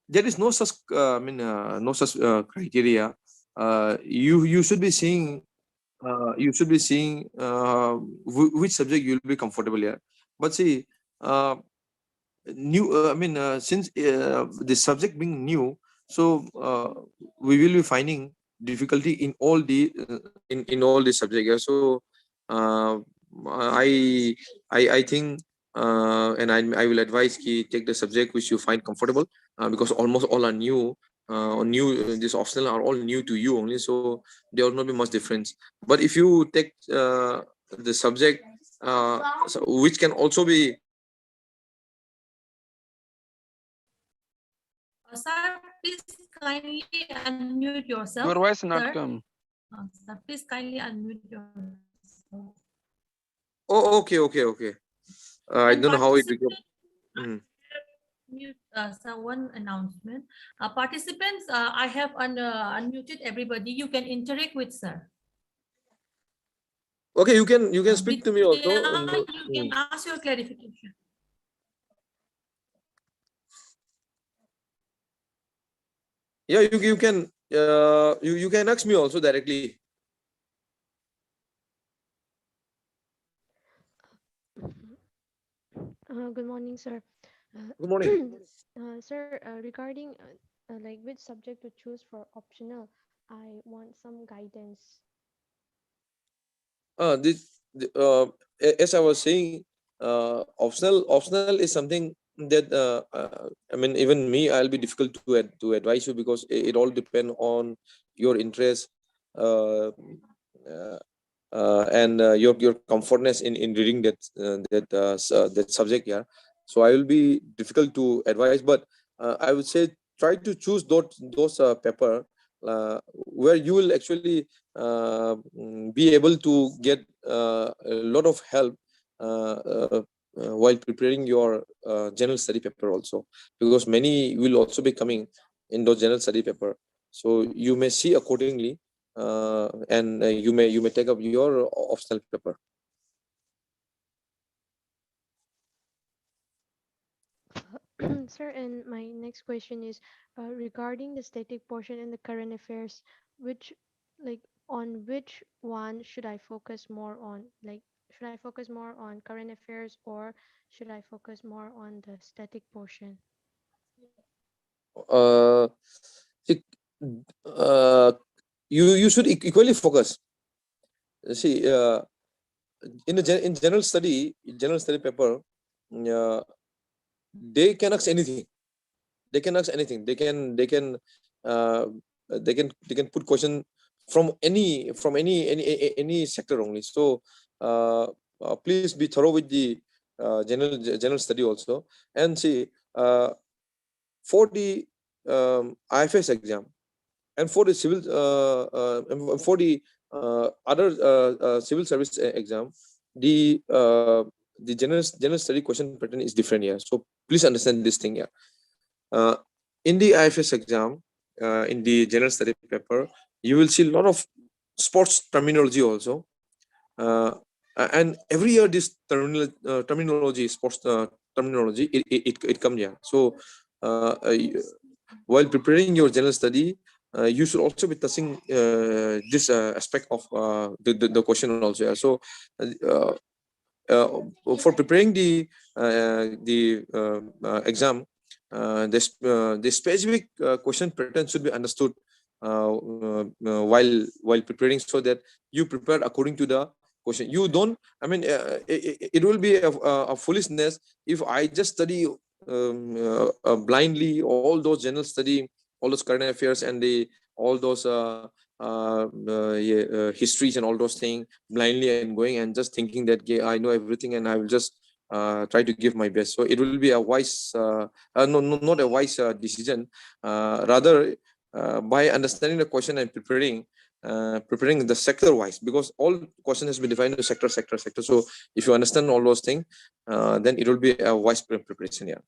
there is no such no such criteria. You should be seeing which subject you'll be comfortable here. But see, uh, since the subject being new, so we will be finding difficulty in all the in all the subject. Yeah. So uh, I I think and I will advise ki take the subject which you find comfortable, because almost all are new. This optional are all new to you only, so there will not be much difference. But if you take the subject which can also be Sir, please kindly unmute yourself. Your voice Sir. not come. Sir, please kindly unmute yourself. Oh, okay. I And don't know how it became. participants, mute one announcement. Participants, I have unmuted everybody. You can interact with sir. Okay, you can speak to me also. Vidya, you can ask your clarification. Yeah, you can you can ask me also directly. Good morning, sir. Good morning. Sir, regarding like which subject to choose for optional, I want some guidance. As I was saying, optional is something that I mean, even me, I'll be difficult to advise you, because it all depend on your interest, uh, uh, and your comfortness in reading that subject. Yeah, so I will be difficult to advise, but I would say try to choose those paper where you will actually be able to get a lot of help while preparing your general study paper also, because many will also be coming in those general study paper. So you may see accordingly, and you may take up your optional paper. Sir, and my next question is regarding the static portion in the current affairs, which like on which one should I focus more on? Like, should I focus more on current affairs or should I focus more on the static portion? uh, see, uh, you should equally focus. See, in general study paper, uh, they can ask anything. Uh, they can put question from any sector only. So please be thorough with the general study also. And see, for the IFS exam, and for the for the other civil service exam, the general study question pattern is different here. So please understand this thing here. uh, in the IFS exam, in the general study paper, you will see a lot of sports terminology also. uh, and every year this terminology, sports terminology, it comes here. So while preparing your general study, you should also be touching this aspect of the question also. Yeah. So uh, for preparing the exam, the specific question pattern should be understood while preparing, so that you prepare according to the question. You don't, I mean, it will be a foolishness if I just study blindly all those general study, all those current affairs, and the all those histories and all those things blindly, and going and just thinking that, "Okay, I know everything and I will just try to give my best." So it will be a wise no, not a wise decision. Rather, by understanding the question and preparing the sector wise, because all question has been defined into sector. So if you understand all those things, then it will be a wise preparation. Yeah.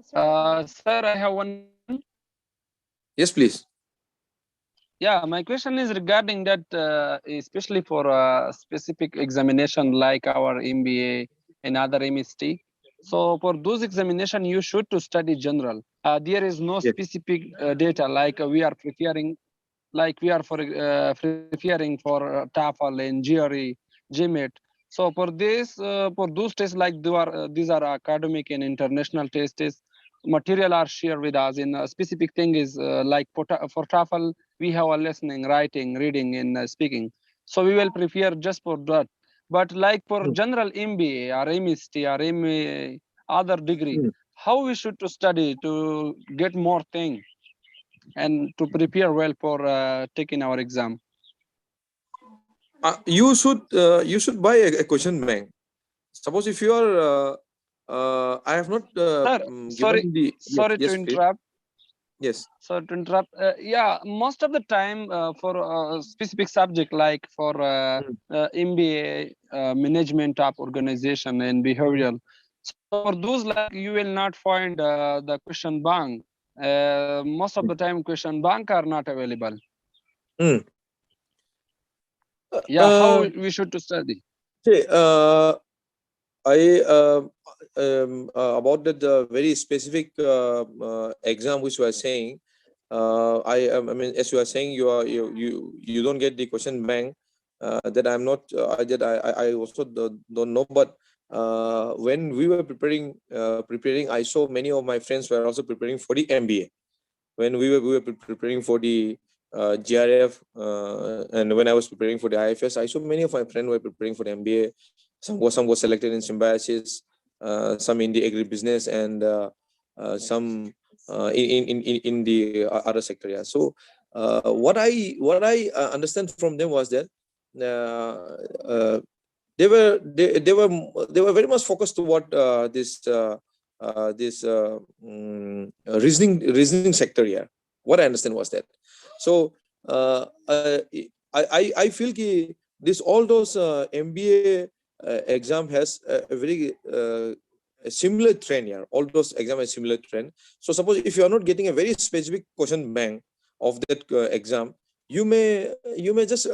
Sir, Sir, I have one question. Yes, please. Yeah, my question is regarding that, especially for a specific examination like our MBA and other MST. So for those examination, you should to study general. There is no Yes. specific data like we are preparing, like we are preparing for TOEFL and GRE, GMAT. So for this, for those tests, like these are academic and international tests. Material are shared with us. In a specific thing is like for TOEFL, we have a listening, writing, reading, and speaking. So we will prepare just for that. But like for general MBA or MST or MA, other degree, how we should to study to get more thing and to prepare well for taking our exam? You should buy a question bank. Suppose if you are, I have not Sir, given the sorry to yes, please. interrupt. Yes. Sorry to interrupt. Yeah, most of the time for a specific subject like for MBA, management of organization and behavioral. So for those, like you will not find the question bank. Most of the time, question bank are not available. Mm. Yeah, how we should to study? See, I about that very specific exam which you are saying. I mean, as you are saying, you don't get the question bank. That I'm not. I also don't know. But when we were preparing, I saw many of my friends were also preparing for the MBA. When we were preparing for the GRF, and when I was preparing for the IFS, I saw many of my friends were preparing for the MBA. Some was selected in symbiosis, some in the agribusiness, and some in the other sector. Yeah. So what I understand from them was that they were very much focused toward this reasoning sector here. What I understand was that. So I feel ki this all those MBA exam has a very a similar trend here. All those exam has similar trend. So suppose if you are not getting a very specific question bank of that exam, you may just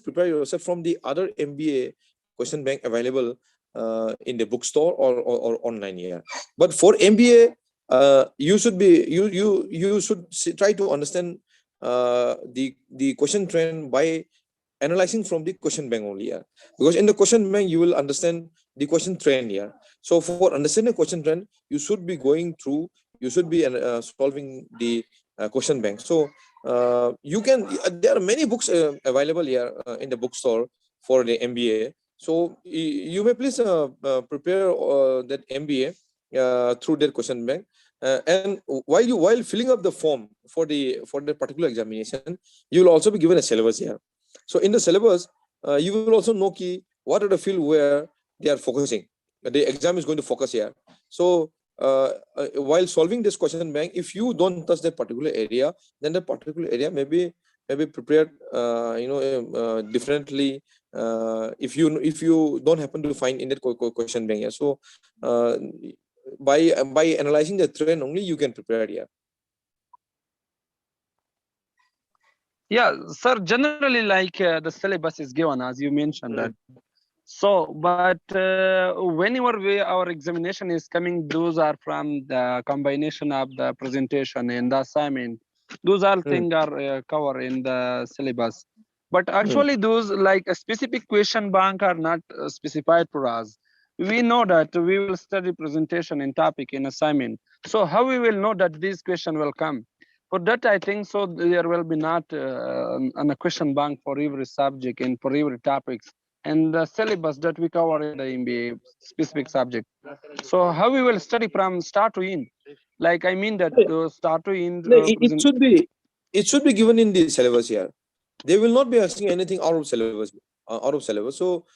prepare yourself from the other MBA question bank available in the bookstore or online here. But for MBA, you should try to understand the question trend by analyzing from the question bank only. Yeah. Because in the question bank you will understand the question trend here. So for understanding the question trend, you should be going through. You should be solving the question bank. So you can. There are many books available here in the bookstore for the MBA. So you may please prepare that MBA through their question bank, and while filling up the form for the particular examination, you will also be given a syllabus here. So in the syllabus, you will also know what are the field where they are focusing. The exam is going to focus here. So while solving this question bank, if you don't touch that particular area, then the particular area may be prepared differently if you don't happen to find in that question bank. Yeah. So by analyzing the trend only, you can prepare. Yeah. Yeah, sir, generally like the syllabus is given as you mentioned that. So, but whenever our examination is coming, those are from the combination of the presentation and the assignment. Those all things are covered in the syllabus. But actually, those like a specific question bank are not specified for us. We know that we will study presentation and topic in assignment. So how we will know that this question will come? For that, I think so there will be not a question bank for every subject and for every topics and the syllabus that we cover in the MBA specific subject. So how we will study from start to end? Like I mean that start to end. No, it should be given in the syllabus here. They will not be asking anything out of syllabus. So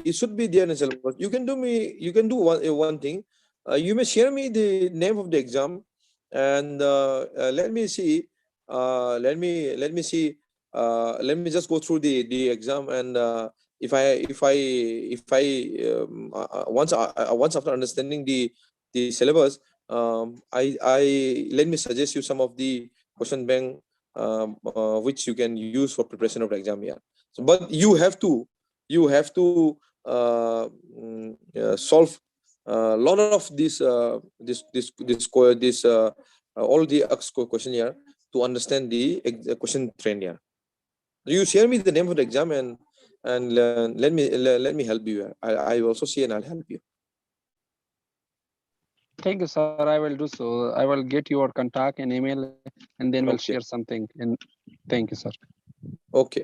it should be there in the syllabus. You can do one thing. You may share me the name of the exam, and let me see. Let me see. Let me just go through the exam, and if I once after understanding the syllabus, let me suggest you some of the question bank which you can use for preparation of the exam here. So, but you have to solve a lot of this all the question here to understand the question trend here. You share me the name of the exam and let me help you here. I also see and I'll help you. Thank you, sir. I will do so. I will get your contact and email, and then we'll Okay. share something. And thank you, sir. Okay.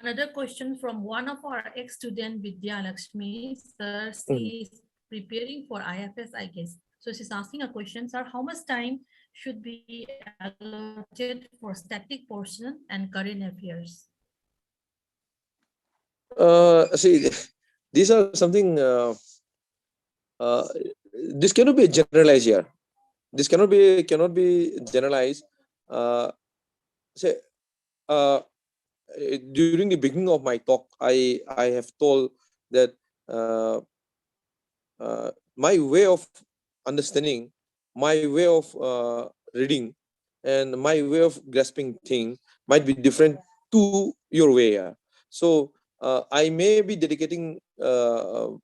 Another question from one of our ex-student, Vidya Lakshmi. Sir, she is preparing for IFS, I guess. So she's asking a question, sir, how much time should be allotted for static portion and current affairs? See, these are something. This cannot be generalized here. This cannot be generalized. Say, during the beginning of my talk, I have told that my way of understanding, my way of reading, and my way of grasping things might be different to your way. So I may be dedicating more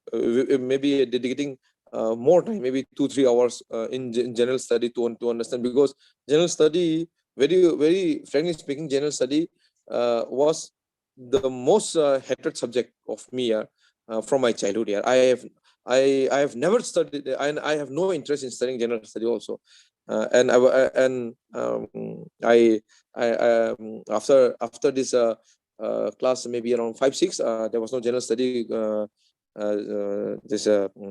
time, maybe 2-3 hours in general study to understand, because general study, very frankly speaking, general study was the most hated subject of me from my childhood. I have never studied, and I have no interest in studying general study also. After this class, maybe around 5-6, there was no general study this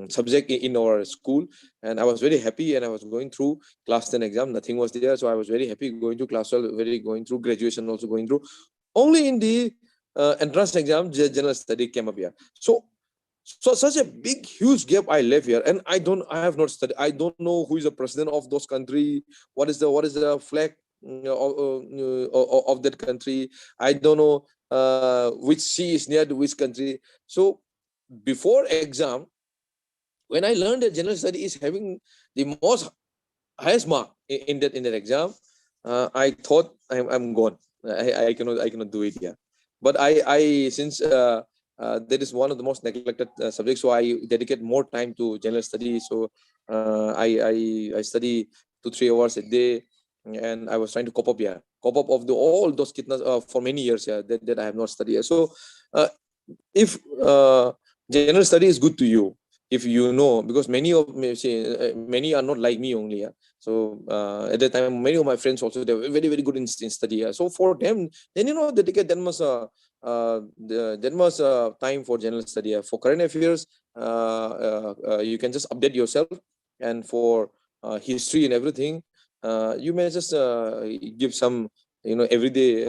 subject in our school, and I was very happy, and I was going through class 10 exam, nothing was there, so I was very happy going to class 12, going through graduation, also going through. Only in the entrance exam, general study came up here. So such a big, huge gap I left here, and I have not studied. I don't know who is the president of those country. What is the flag of that country? I don't know which sea is near to which country. So before exam, when I learned that general study is having the most highest mark in that exam, I thought I'm gone. I cannot do it here. But I since that is one of the most neglected subjects, so I dedicate more time to general study. So I study 2-3 hours a day, and I was trying to cope up of all those kitnas for many years that I have not studied. So if general study is good to you, if you know, because many are not like me only. So at that time, many of my friends also, they were very, very good in study. So for them, then dedicate that much time for general study. For current affairs, you can just update yourself, and for history and everything, you may just give some, every day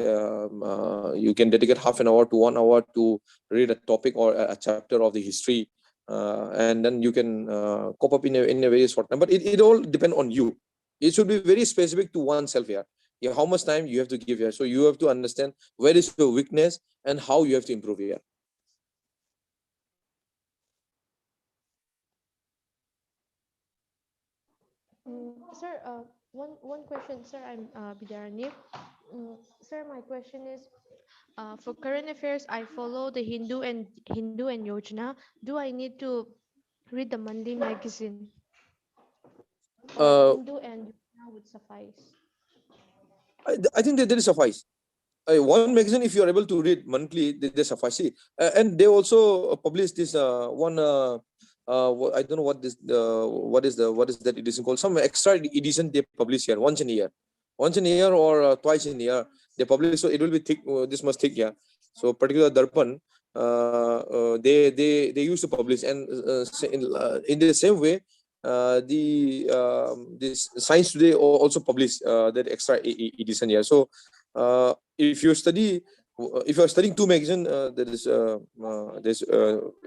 you can dedicate half an hour to 1 hour to read a topic or a chapter of the history, and then you can cope up in a very short time. But it all depends on you. It should be very specific to oneself here. How much time you have to give here. So you have to understand where is your weakness and how you have to improve here. Sir, one question, sir. I'm Bidarani. Sir, my question is, for current affairs, I follow the Hindu and Yojana. Do I need to read the monthly magazine, or Uh, Hindu and Yojana would suffice? I think that is suffice. One magazine, if you are able to read monthly, they suffice. And they also publish this one. I don't know what is that edition called? Some extra edition they publish here once in a year or twice in a year they publish. So it will be thick, this much thick. So particular Darpan, they used to publish, and in the same way, this Science Today also publish that extra edition here. So if you are studying two magazine, that is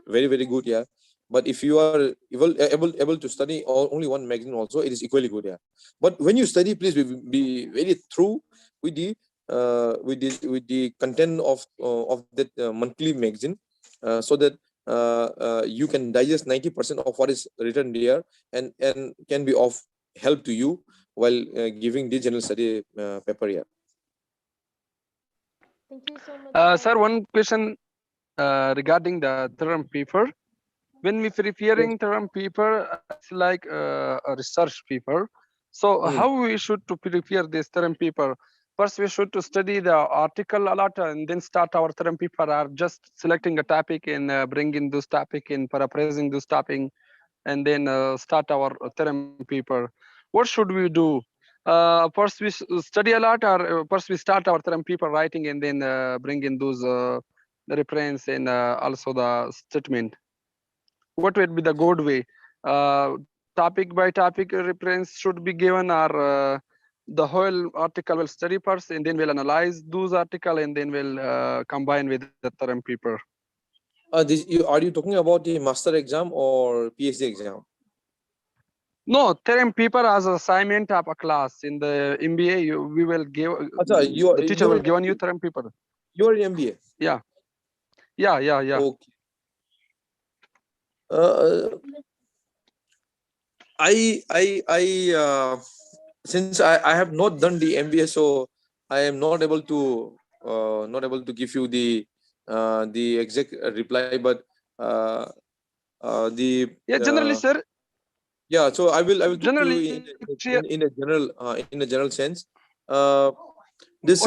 very, very good. But if you are able to study only one magazine also, it is equally good. But when you study, please be very true with the the content of that monthly magazine, so that you can digest 90% of what is written there, and can be of help to you while giving the general study paper here. Thank you so much, Sir, one question regarding the term paper. When we preparing term paper, it's like a research paper. So how we should to prepare this term paper? First, we should to study the article a lot and then start our term paper, or just selecting a topic and bringing this topic and paraphrasing this topic, and then start our term paper. What should we do? First, we study a lot, or first we start our term paper writing and then bring in those the reference and also the statement. What would be the good way? Topic by topic reference should be given, or the whole article will study first and then we'll analyze those article and then we'll combine with the term paper. Are you talking about the master exam or PhD exam? No, term paper as an assignment of a class in the MBA. We will give the teacher will give you term paper. You are in MBA. Yeah. Okay. Since I have not done the MBA, so I am not able to give you the exact reply, but generally, sir. Yeah, so I will give you in a general sense. This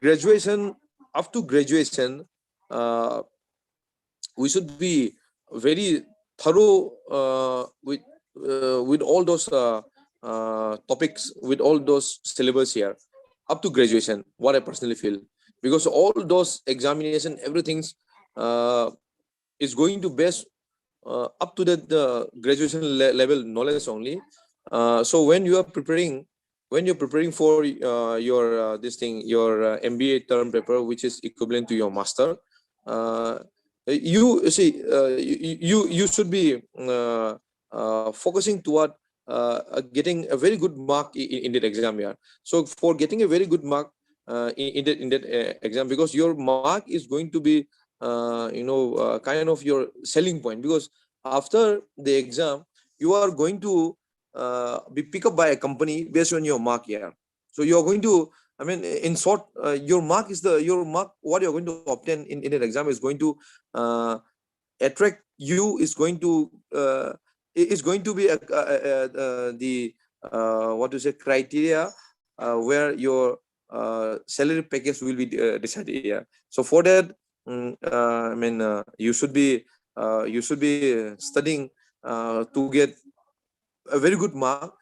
graduation, up to graduation, we should be very thorough with all those topics, with all those syllabus here, up to graduation. What I personally feel, because all those examination, everything's is going to base up to the graduation level knowledge only. So when you're preparing for your your MBA term paper, which is equivalent to your master, you see, you should be focusing toward getting a very good mark in that exam here. So for getting a very good mark in that exam, because your mark is going to be kind of your selling point, because after the exam you are going to be picked up by a company based on your mark here. So you are going to, I mean, in short, your mark, what you're going to obtain in an exam is going to attract you, is going to be the what to say, criteria where your salary package will be decided here. So for that, I mean, you should be studying to get a very good mark,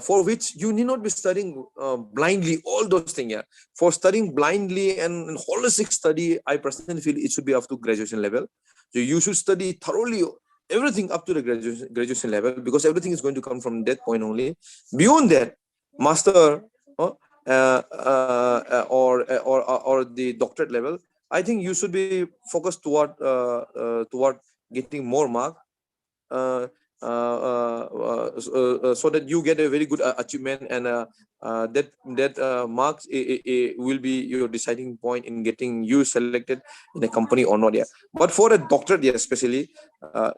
for which you need not be studying blindly all those things. Yeah, for studying blindly and holistic study, I personally feel it should be up to graduation level. So you should study thoroughly everything up to the graduation level, because everything is going to come from that point only. Beyond that, master or the doctorate level, I think you should be focused toward getting more mark, so that you get a very good achievement, and that marks will be your deciding point in getting you selected in a company or not. Yeah, but for a doctorate, yeah, especially,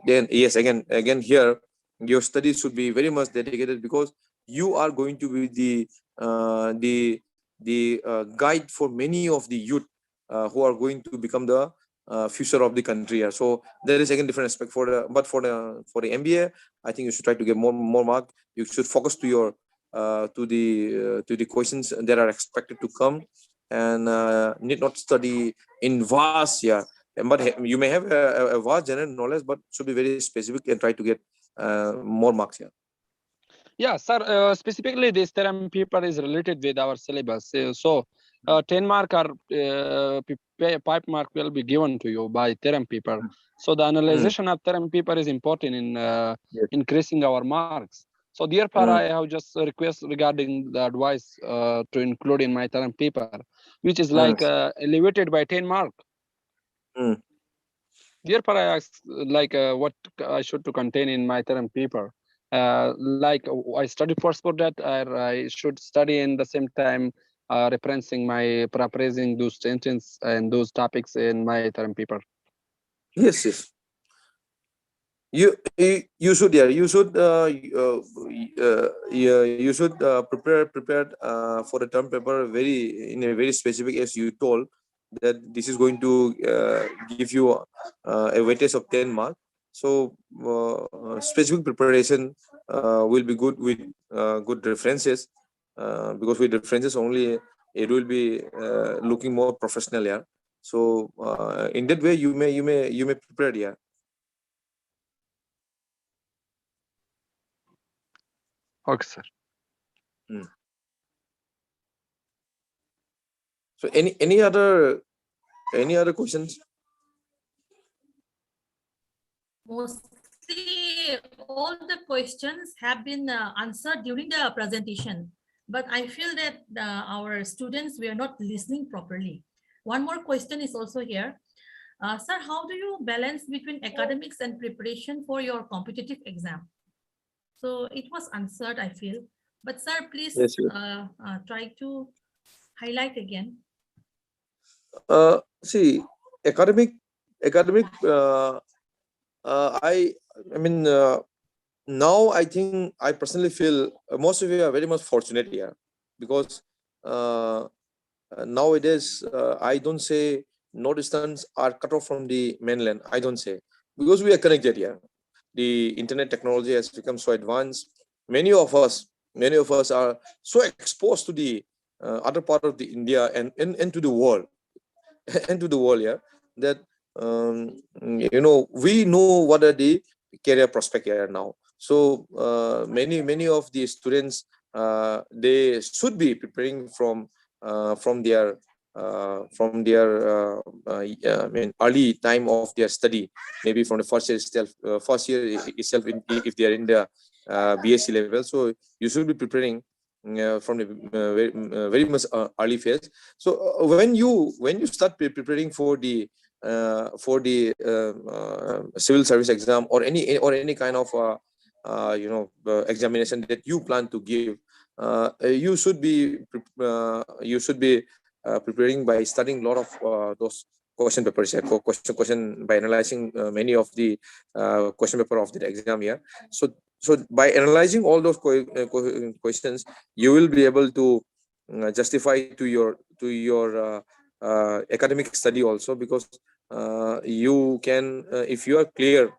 then yes, again here, your studies should be very much dedicated, because you are going to be the guide for many of the youth who are going to become the future of the country. Yeah. So there is again different aspect for the MBA. I think you should try to get more mark. You should focus to your to the questions that are expected to come, and need not study in vast. Yeah, but you may have a vast general knowledge, but should be very specific and try to get more marks here. Yeah, sir. Specifically, this term paper is related with our syllabus. So 10 mark or 5 mark will be given to you by term paper. So the analysis of term paper is important in increasing our marks. So therefore, I have just a request regarding the advice to include in my term paper, which is like elevated by 10 mark. Therefore, I ask like what I should to contain in my term paper. like I study for that, or I should study in the same time referencing my paraphrasing those sentences and those topics in my term paper. Yes, yes. You should, yeah, you should yeah, you should prepared for the term paper very in a very specific, as you told that this is going to give you a weightage of 10 marks. So specific preparation will be good with good references, because with references only it will be looking more professional, yeah. So in that way you may prepare, yeah. Okay, sir. Mm. So any other questions? Mostly all the questions have been answered during the presentation, but I feel that our students were not listening properly. One more question is also here. Sir, how do you balance between academics and preparation for your competitive exam? So it was answered, I feel. But sir, please Yes, yes. try to highlight again. See, academic. I mean, now I think I personally feel most of you are very much fortunate here, because uh, nowadays I don't say Northeasterns are cut off from the mainland. I don't say, because we are connected here. The internet technology has become so advanced. Many of us are so exposed to the other part of the India and to the world and to the world, yeah, that we know what are the career prospect here now. So many of the students, they should be preparing from their I mean early time of their study, maybe from the first year itself, if they are in the BSc level. So you should be preparing from the very much early phase. So when you start preparing for the civil service exam, or any kind of examination that you plan to give, you should be preparing by studying a lot of those question papers, yeah, question by analyzing many of the question paper of the exam, yeah. So by analyzing all those questions, you will be able to justify to your academic study also, because you can if you are clear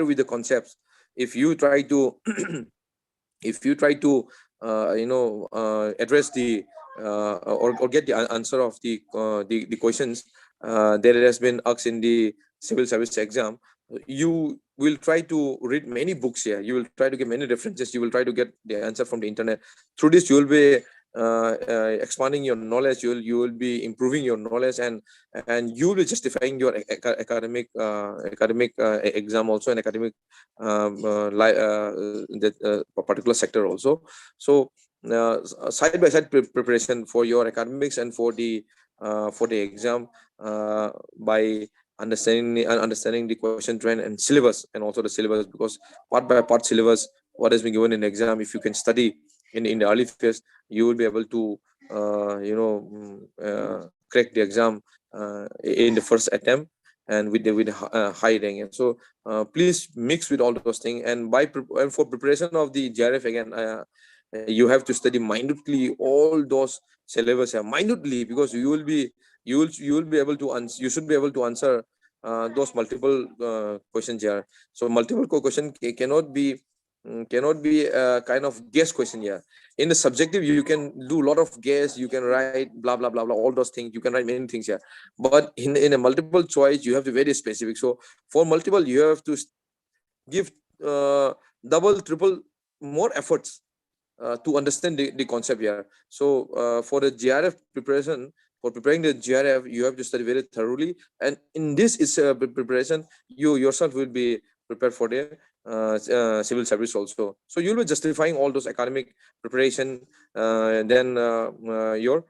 with the concepts, if you try to if you try to address the or get the answer of the questions that has been asked in the civil service exam, you will try to read many books here, you will try to get many references, you will try to get the answer from the internet. Through this you will be expanding your knowledge, you will be improving your knowledge, and you will be justifying your academic exam also, and academic that particular sector also. So side by side preparation for your academics and for the exam, by understanding the question trend and syllabus, and also the syllabus, because part by part syllabus what has been given in the exam, if you can study in the early phase, you will be able to crack the exam in the first attempt, and with high rank. So please mix with all those things, and and for preparation of the JRF again, you have to study minutely all those syllabus here, minutely, because you will be able to answer, you should be able to answer those multiple questions here. So multiple question cannot be a kind of guess question here. In the subjective you can do a lot of guess, you can write blah blah blah blah, all those things, you can write many things here. But in a multiple choice you have to be very specific. So for multiple you have to give double triple more efforts to understand the concept here. So for the GRF preparation, for preparing the GRF, you have to study very thoroughly, and in this is preparation, you yourself will be prepared for the civil service also. So you'll be justifying all those academic preparation, and then your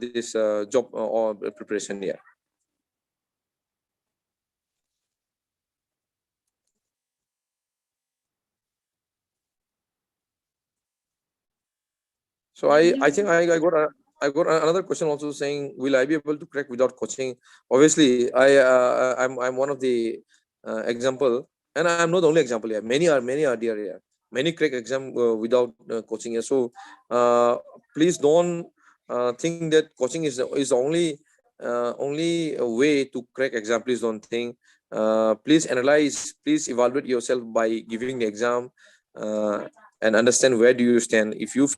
this job or preparation. Yeah. So I think I got another question also saying, will I be able to crack without coaching? Obviously, I'm one of the example, and I'm not the only example here. Many are there here. Many crack exam without coaching here. So please don't think that coaching is the only way to crack exam. Please don't think. Please analyze. Please evaluate yourself by giving the exam and understand where do you stand. If you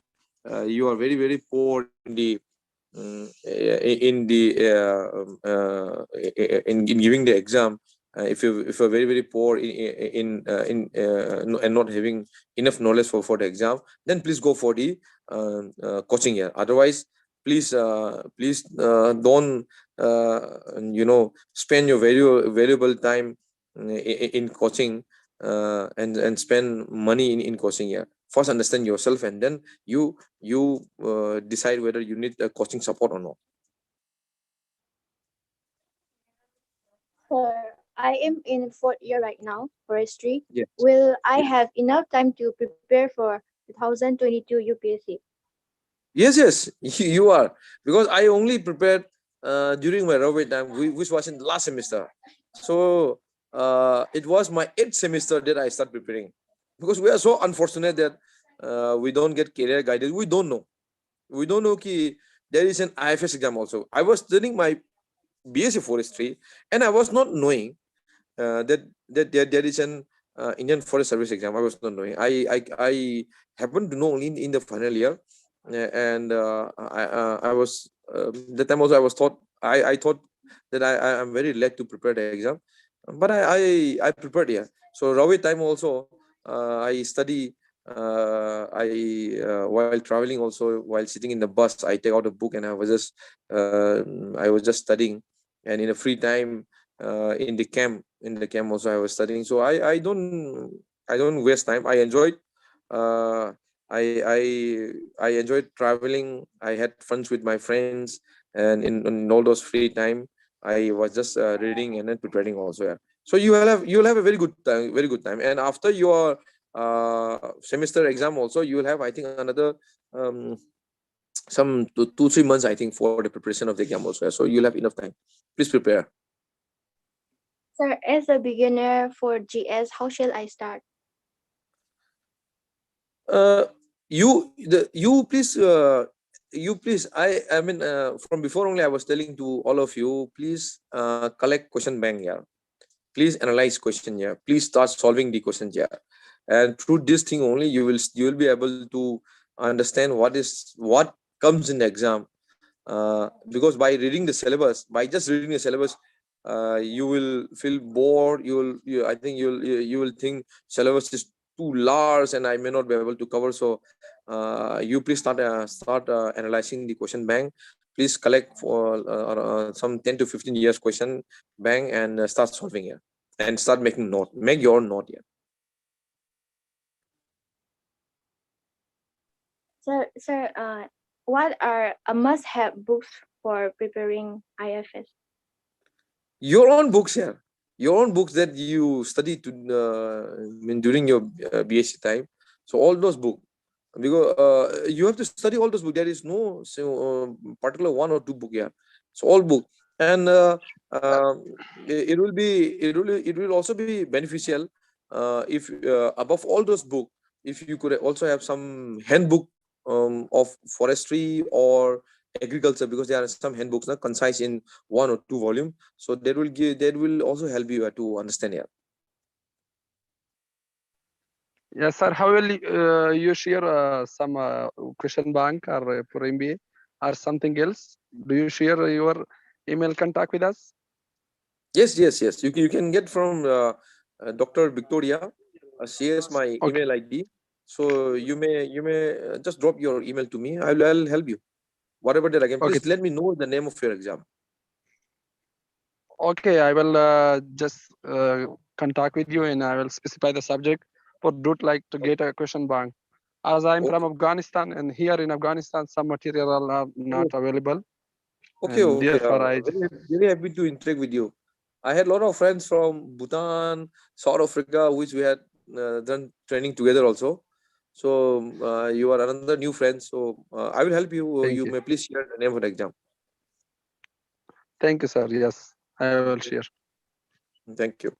are very poor in giving the exam, if you're very poor and not having enough knowledge for the exam, then please go for the coaching here. Otherwise, please don't spend your valuable time in coaching and spend money in coaching here. First understand yourself, and then you decide whether you need a coaching support or not. Sir, I am in fourth year right now, forestry. Yes. Will I have enough time to prepare for 2022 UPSC? Yes, you are, because I only prepared during my railway time, which was in the last semester. So it was my 8th semester that I start preparing, because we are so unfortunate that we don't get career guidance. We don't know ki there is an IFS exam also. I was studying my BSc forestry, and I was not knowing that there is an Indian Forest Service exam. I was not knowing. I happened to know only in the final year, and I was that time also I thought that I am very late to prepare the exam, but I prepared. Yeah. So railway time also I study. While traveling also, while sitting in the bus, I take out a book and I was just studying, and in a free time in the camp also I was studying. So I don't waste time. I enjoyed uh, I enjoyed traveling. I had fun with my friends, and in all those free time I was just reading and then preparing also. Yeah. So you'll have a very good time. And after your semester exam also, you will have, I think, another um, some 2-3 months, I think, for the preparation of the exam also. Yeah. So you'll have enough time. Please prepare. Sir, as a beginner for GS, how shall I start? uh you please I mean, from before only I was telling to all of you, please collect question bank. Yeah. Please analyze question. Yeah. Please start solving the questions. Yeah. And through this thing only you will be able to understand what comes in the exam. Because by reading the syllabus, by just reading the syllabus, you will feel bored. I think you will think syllabus is too large and I may not be able to cover. So you please start analyzing the question bank. Please collect for some 10 to 15 years question bank, and start solving it, and start make your note. Yeah. Sir, what are a must-have books for preparing IFS? Your own books here, your own books that you study during your BSc time. So all those books, because you have to study all those books. There is no particular one or two book here. So all book. And it will also be beneficial if above all those book, if you could also have some handbook of forestry or agriculture, because there are some handbooks now concise in 1 or 2 volume. So that will also help you to understand. Yeah. Yes, sir. How will you share some question bank or for MBA or something else? Do you share your email contact with us? Yes. You can get from Dr. Victoria. She has my Okay. email ID. So you may just drop your email to me. I'll help you whatever that I can. Okay. Please let me know the name of your exam. Okay, I will just contact with you and I will specify the subject for would like to get a question bank. As I'm from Okay. Afghanistan, and here in Afghanistan some material are not available, Okay. and therefore I Very happy to interact with you. I had a lot of friends from Bhutan, South Africa, which we had done training together also. So you are another new friend. So I will help you. Thank You you. may please share the name of the exam. Thank you, sir. Yes, I will share. Thank you.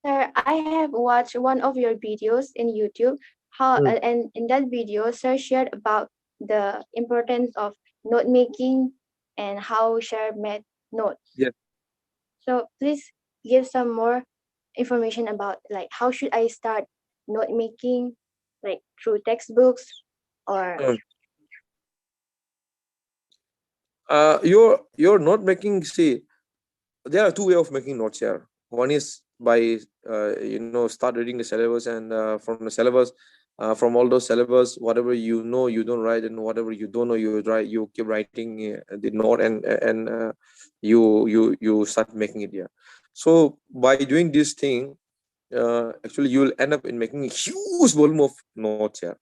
Sir, I have watched one of your videos in YouTube. Mm. And in that video, sir shared about the importance of note making and how sir made notes. Yes. So please give some more information about like how should I start note making, like through textbooks or Mm. Your note making. See, there are two way of making notes here. One is by start reading the syllabus, and from the syllabus, from all those syllabus, whatever you know you don't write, and whatever you don't know you write. You keep writing the note, and you start making it here. So by doing this thing, actually you will end up in making a huge volume of notes here,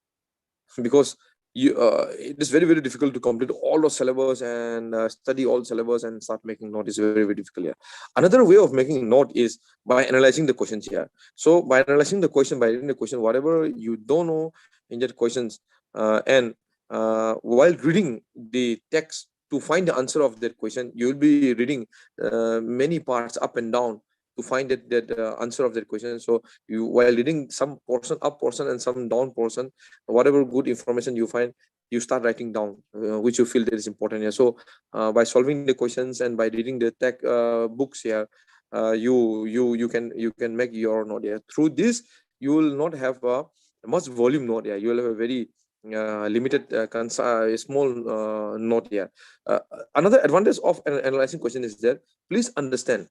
because it is very very difficult to complete all the syllabus and study all syllabus and start making note is very very difficult here. Another way of making note is by analyzing the questions here. So by analyzing the question, by reading the question, whatever you don't know in that questions, and while reading the text to find the answer of that question, you will be reading many parts up and down to find that answer of that question. So you, while reading some portion up portion and some down portion, whatever good information you find, you start writing down, which you feel that is important here. So by solving the questions and by reading the tech books here, you can make your note here. Through this, you will not have a much volume note here. You will have a very limited small note here. Another advantage of analyzing question is that please understand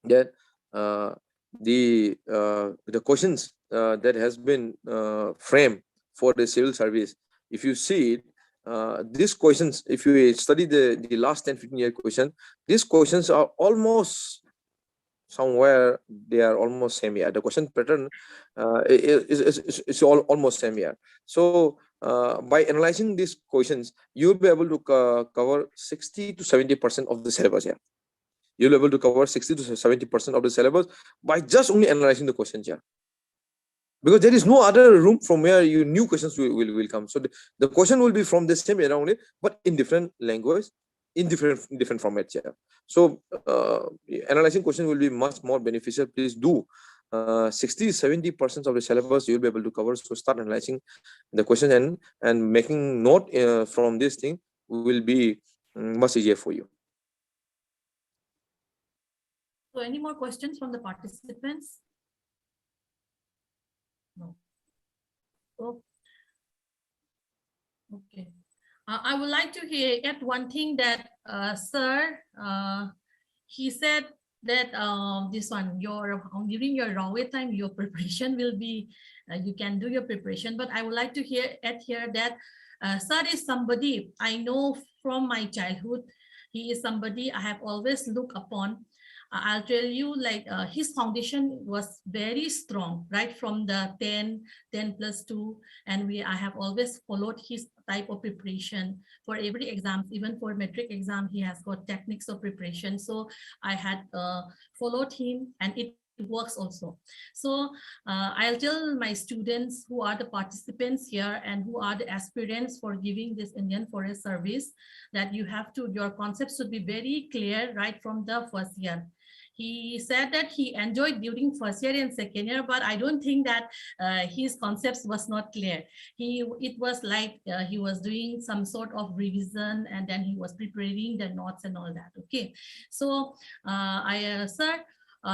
that uh, the questions that has been framed for the civil service, if you see it, these questions, if you study the last 10-15 year question, these questions are almost somewhere, they are almost same year. The question pattern is almost same year. So by analyzing these questions, you'll be able to cover 60 to 70% of the syllabus here. You'll be able to cover 60 to 70% of the syllabus by just only analyzing the questions here, because there is no other room from where you new questions will come. So the question will be from the same era only, but in different language, in different formats here. So analyzing question will be much more beneficial. Please do 60-70% of the syllabus you'll be able to cover. So start analyzing the question, and making note from this thing will be much easier for you. So any more questions from the participants? No. Oh. Okay. I would like to add one thing that sir, he said that this one, your during your Rawe time, your preparation will be, you can do your preparation. But I would like to add here that sir is somebody I know from my childhood. He is somebody I have always looked upon. I'll tell you, like his foundation was very strong, right from the 10+2, and I have always followed his type of preparation for every exam. Even for metric exam, he has got techniques of preparation. So I had followed him, and it works also. So I'll tell my students who are the participants here and who are the aspirants for giving this Indian Forest Service, that you have to, your concepts should be very clear right from the first year. He said that he enjoyed during first year and second year, but I don't think that his concepts was not clear. It was like he was doing some sort of revision, and then he was preparing the notes and all that. Okay, so sir,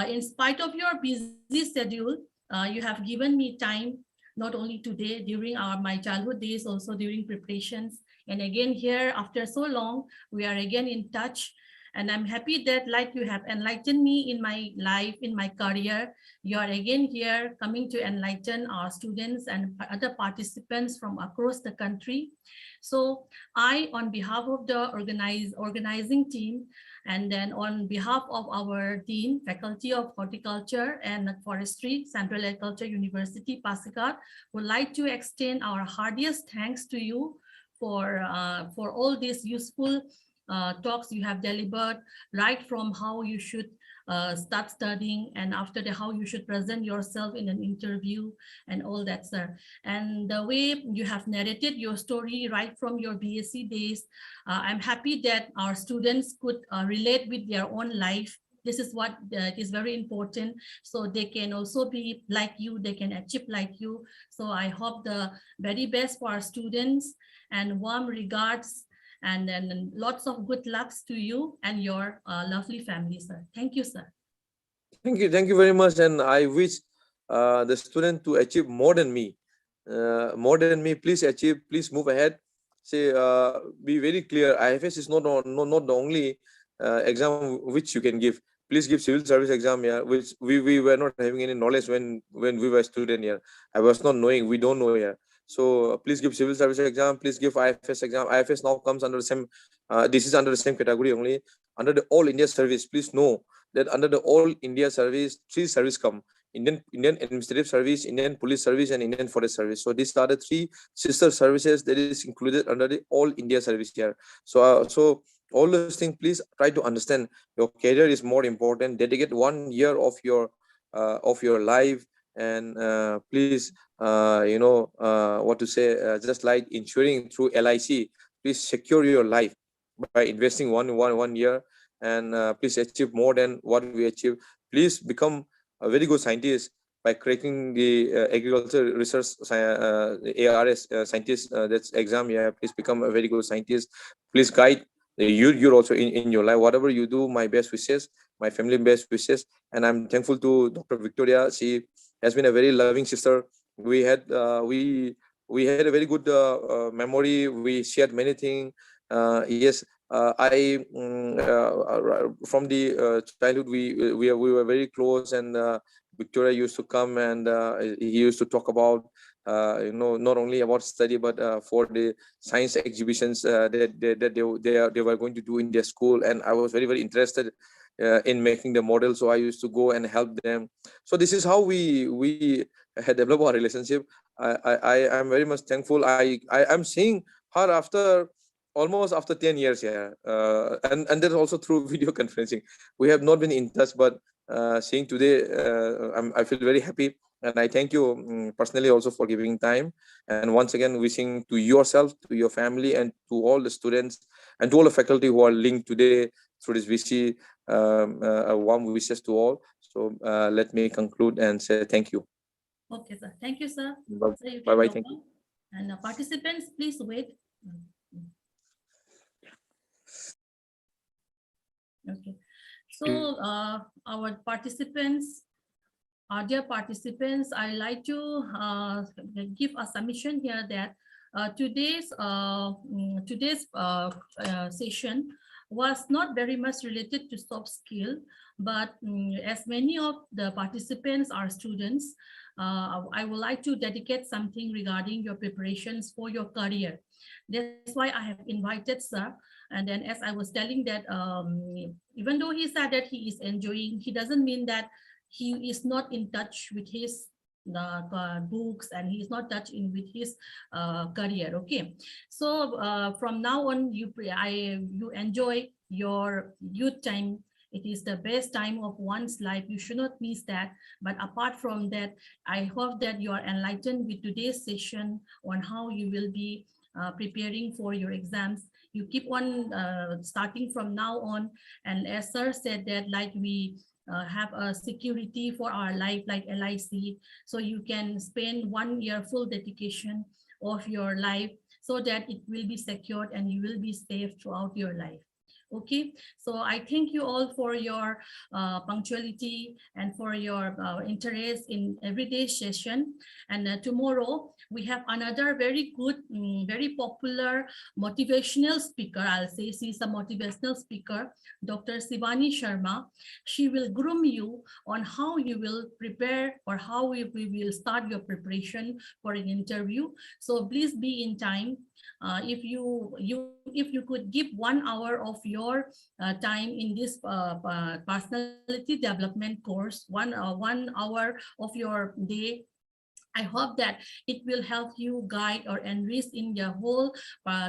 in spite of your busy schedule, you have given me time, not only today, during my childhood days, also during preparations. And again here, after so long, we are again in touch. And I'm happy that, like, you have enlightened me in my life, in my career. You are again here coming to enlighten our students and other participants from across the country. So I, on behalf of the organizing team, and then on behalf of our dean, Faculty of Horticulture and Forestry, Central Agriculture University, Pasighat, would like to extend our heartiest thanks to you for all these useful talks you have delivered, right from how you should start studying, and after that how you should present yourself in an interview and all that, sir. And the way you have narrated your story right from your BSc days, I'm happy that our students could relate with their own life. This is what is very important, so they can also be like you, they can achieve like you. So I hope the very best for our students, and warm regards, and then lots of good lucks to you and your lovely family, sir. Thank you, sir. Thank you very much. And I wish the student to achieve more than me. More than me, please achieve, please move ahead. Say, be very clear. IFS is not the only exam which you can give. Please give civil service exam here, which we were not having any knowledge when we were student here. I was not knowing, we don't know here. So please give civil service exam, please give IFS exam. IFS now comes under the same, this is under the same category only, under the All India Service. Please know that under the All India Service, 3 service come: Indian Administrative Service, Indian Police Service, and Indian Forest Service. So these are the 3 sister services that is included under the All India Service here. So all those things, please try to understand. Your career is more important. Dedicate 1 year of your life, and please, what to say, just like insuring through LIC, please secure your life by investing one year, and please achieve more than what we achieve. Please become a very good scientist by cracking the agriculture research ARS scientist that's exam. Yeah, please become a very good scientist. Please guide you're also in your life. Whatever you do, my best wishes, my family best wishes. And I'm thankful to Dr. Victoria. She has been a very loving sister. We had a very good memory. We shared many things. Yes, from the childhood, we were very close, and Victoria used to come, and he used to talk about not only about study, but for the science exhibitions that they were going to do in their school. And I was very, very interested in making the model, so I used to go and help them. So this is how we had developed our relationship. I am very much thankful. I'm seeing her almost after 10 years. Yeah, and that's also through video conferencing. We have not been in touch, but seeing today, I feel very happy. And I thank you personally also for giving time. And once again, wishing to yourself, to your family, and to all the students, and to all the faculty who are linked today through this VC, a warm wishes to all. So let me conclude and say thank you. Okay, sir. Thank you, sir. Bye. So you can Bye-bye. go Thank you. on. And participants, please wait. Okay. So our participants, dear participants, I like to give a submission here that today's session was not very much related to soft skill, but as many of the participants are students, I would like to dedicate something regarding your preparations for your career. That's why I have invited sir. And then as I was telling that even though he said that he is enjoying, he doesn't mean that he is not in touch with his books, and he is not touched in with his career. Okay, so from now on, you enjoy your youth time. It is the best time of one's life. You should not miss that. But apart from that, I hope that you are enlightened with today's session on how you will be preparing for your exams. You keep on starting from now on. And as sir said that, like we have a security for our life like LIC, so you can spend 1 year full dedication of your life so that it will be secured and you will be safe throughout your life. Okay, so I thank you all for your punctuality and for your interest in everyday session. And tomorrow we have another very good, very popular motivational speaker. I'll say she's a motivational speaker, Dr. Sivani Sharma. She will groom you on how you will prepare, or how we will start your preparation for an interview. So please be in time. If you could give 1 hour of your time in this personality development course, 1 hour of your day, I hope that it will help you guide or enrich in your whole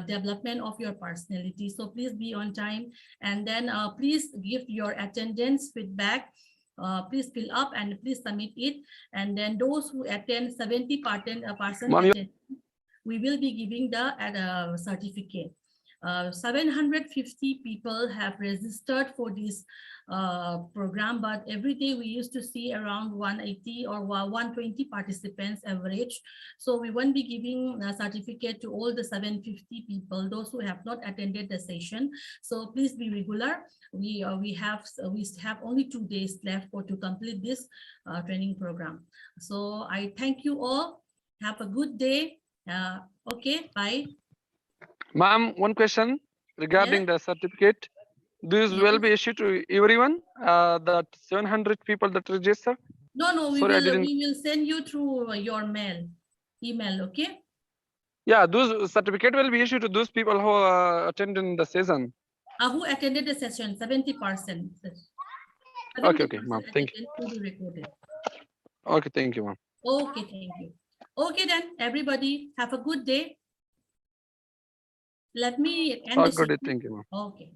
development of your personality. So please be on time, and then please give your attendance feedback. Please fill up and please submit it. And then those who attend 70% attendance, we will be giving the certificate. 750 people have registered for this program, but every day we used to see around 180 or 120 participants average. So we won't be giving a certificate to all the 750 people, those who have not attended the session. So please be regular. We have only 2 days left to complete this training program. So I thank you all. Have a good day. Okay, bye. Ma'am, one question regarding the certificate. This will be issued to everyone, that 700 people that register? No, we Sorry, will send you through your email, okay? Yeah, those certificate will be issued to those people who attended the session. Who attended the session, 70%. Okay, ma'am, thank you. To be recorded. Okay, thank you, ma'am. Okay, thank you. Okay then, everybody, have a good day. Let me end the Good day, session. thank you, ma'am. Okay.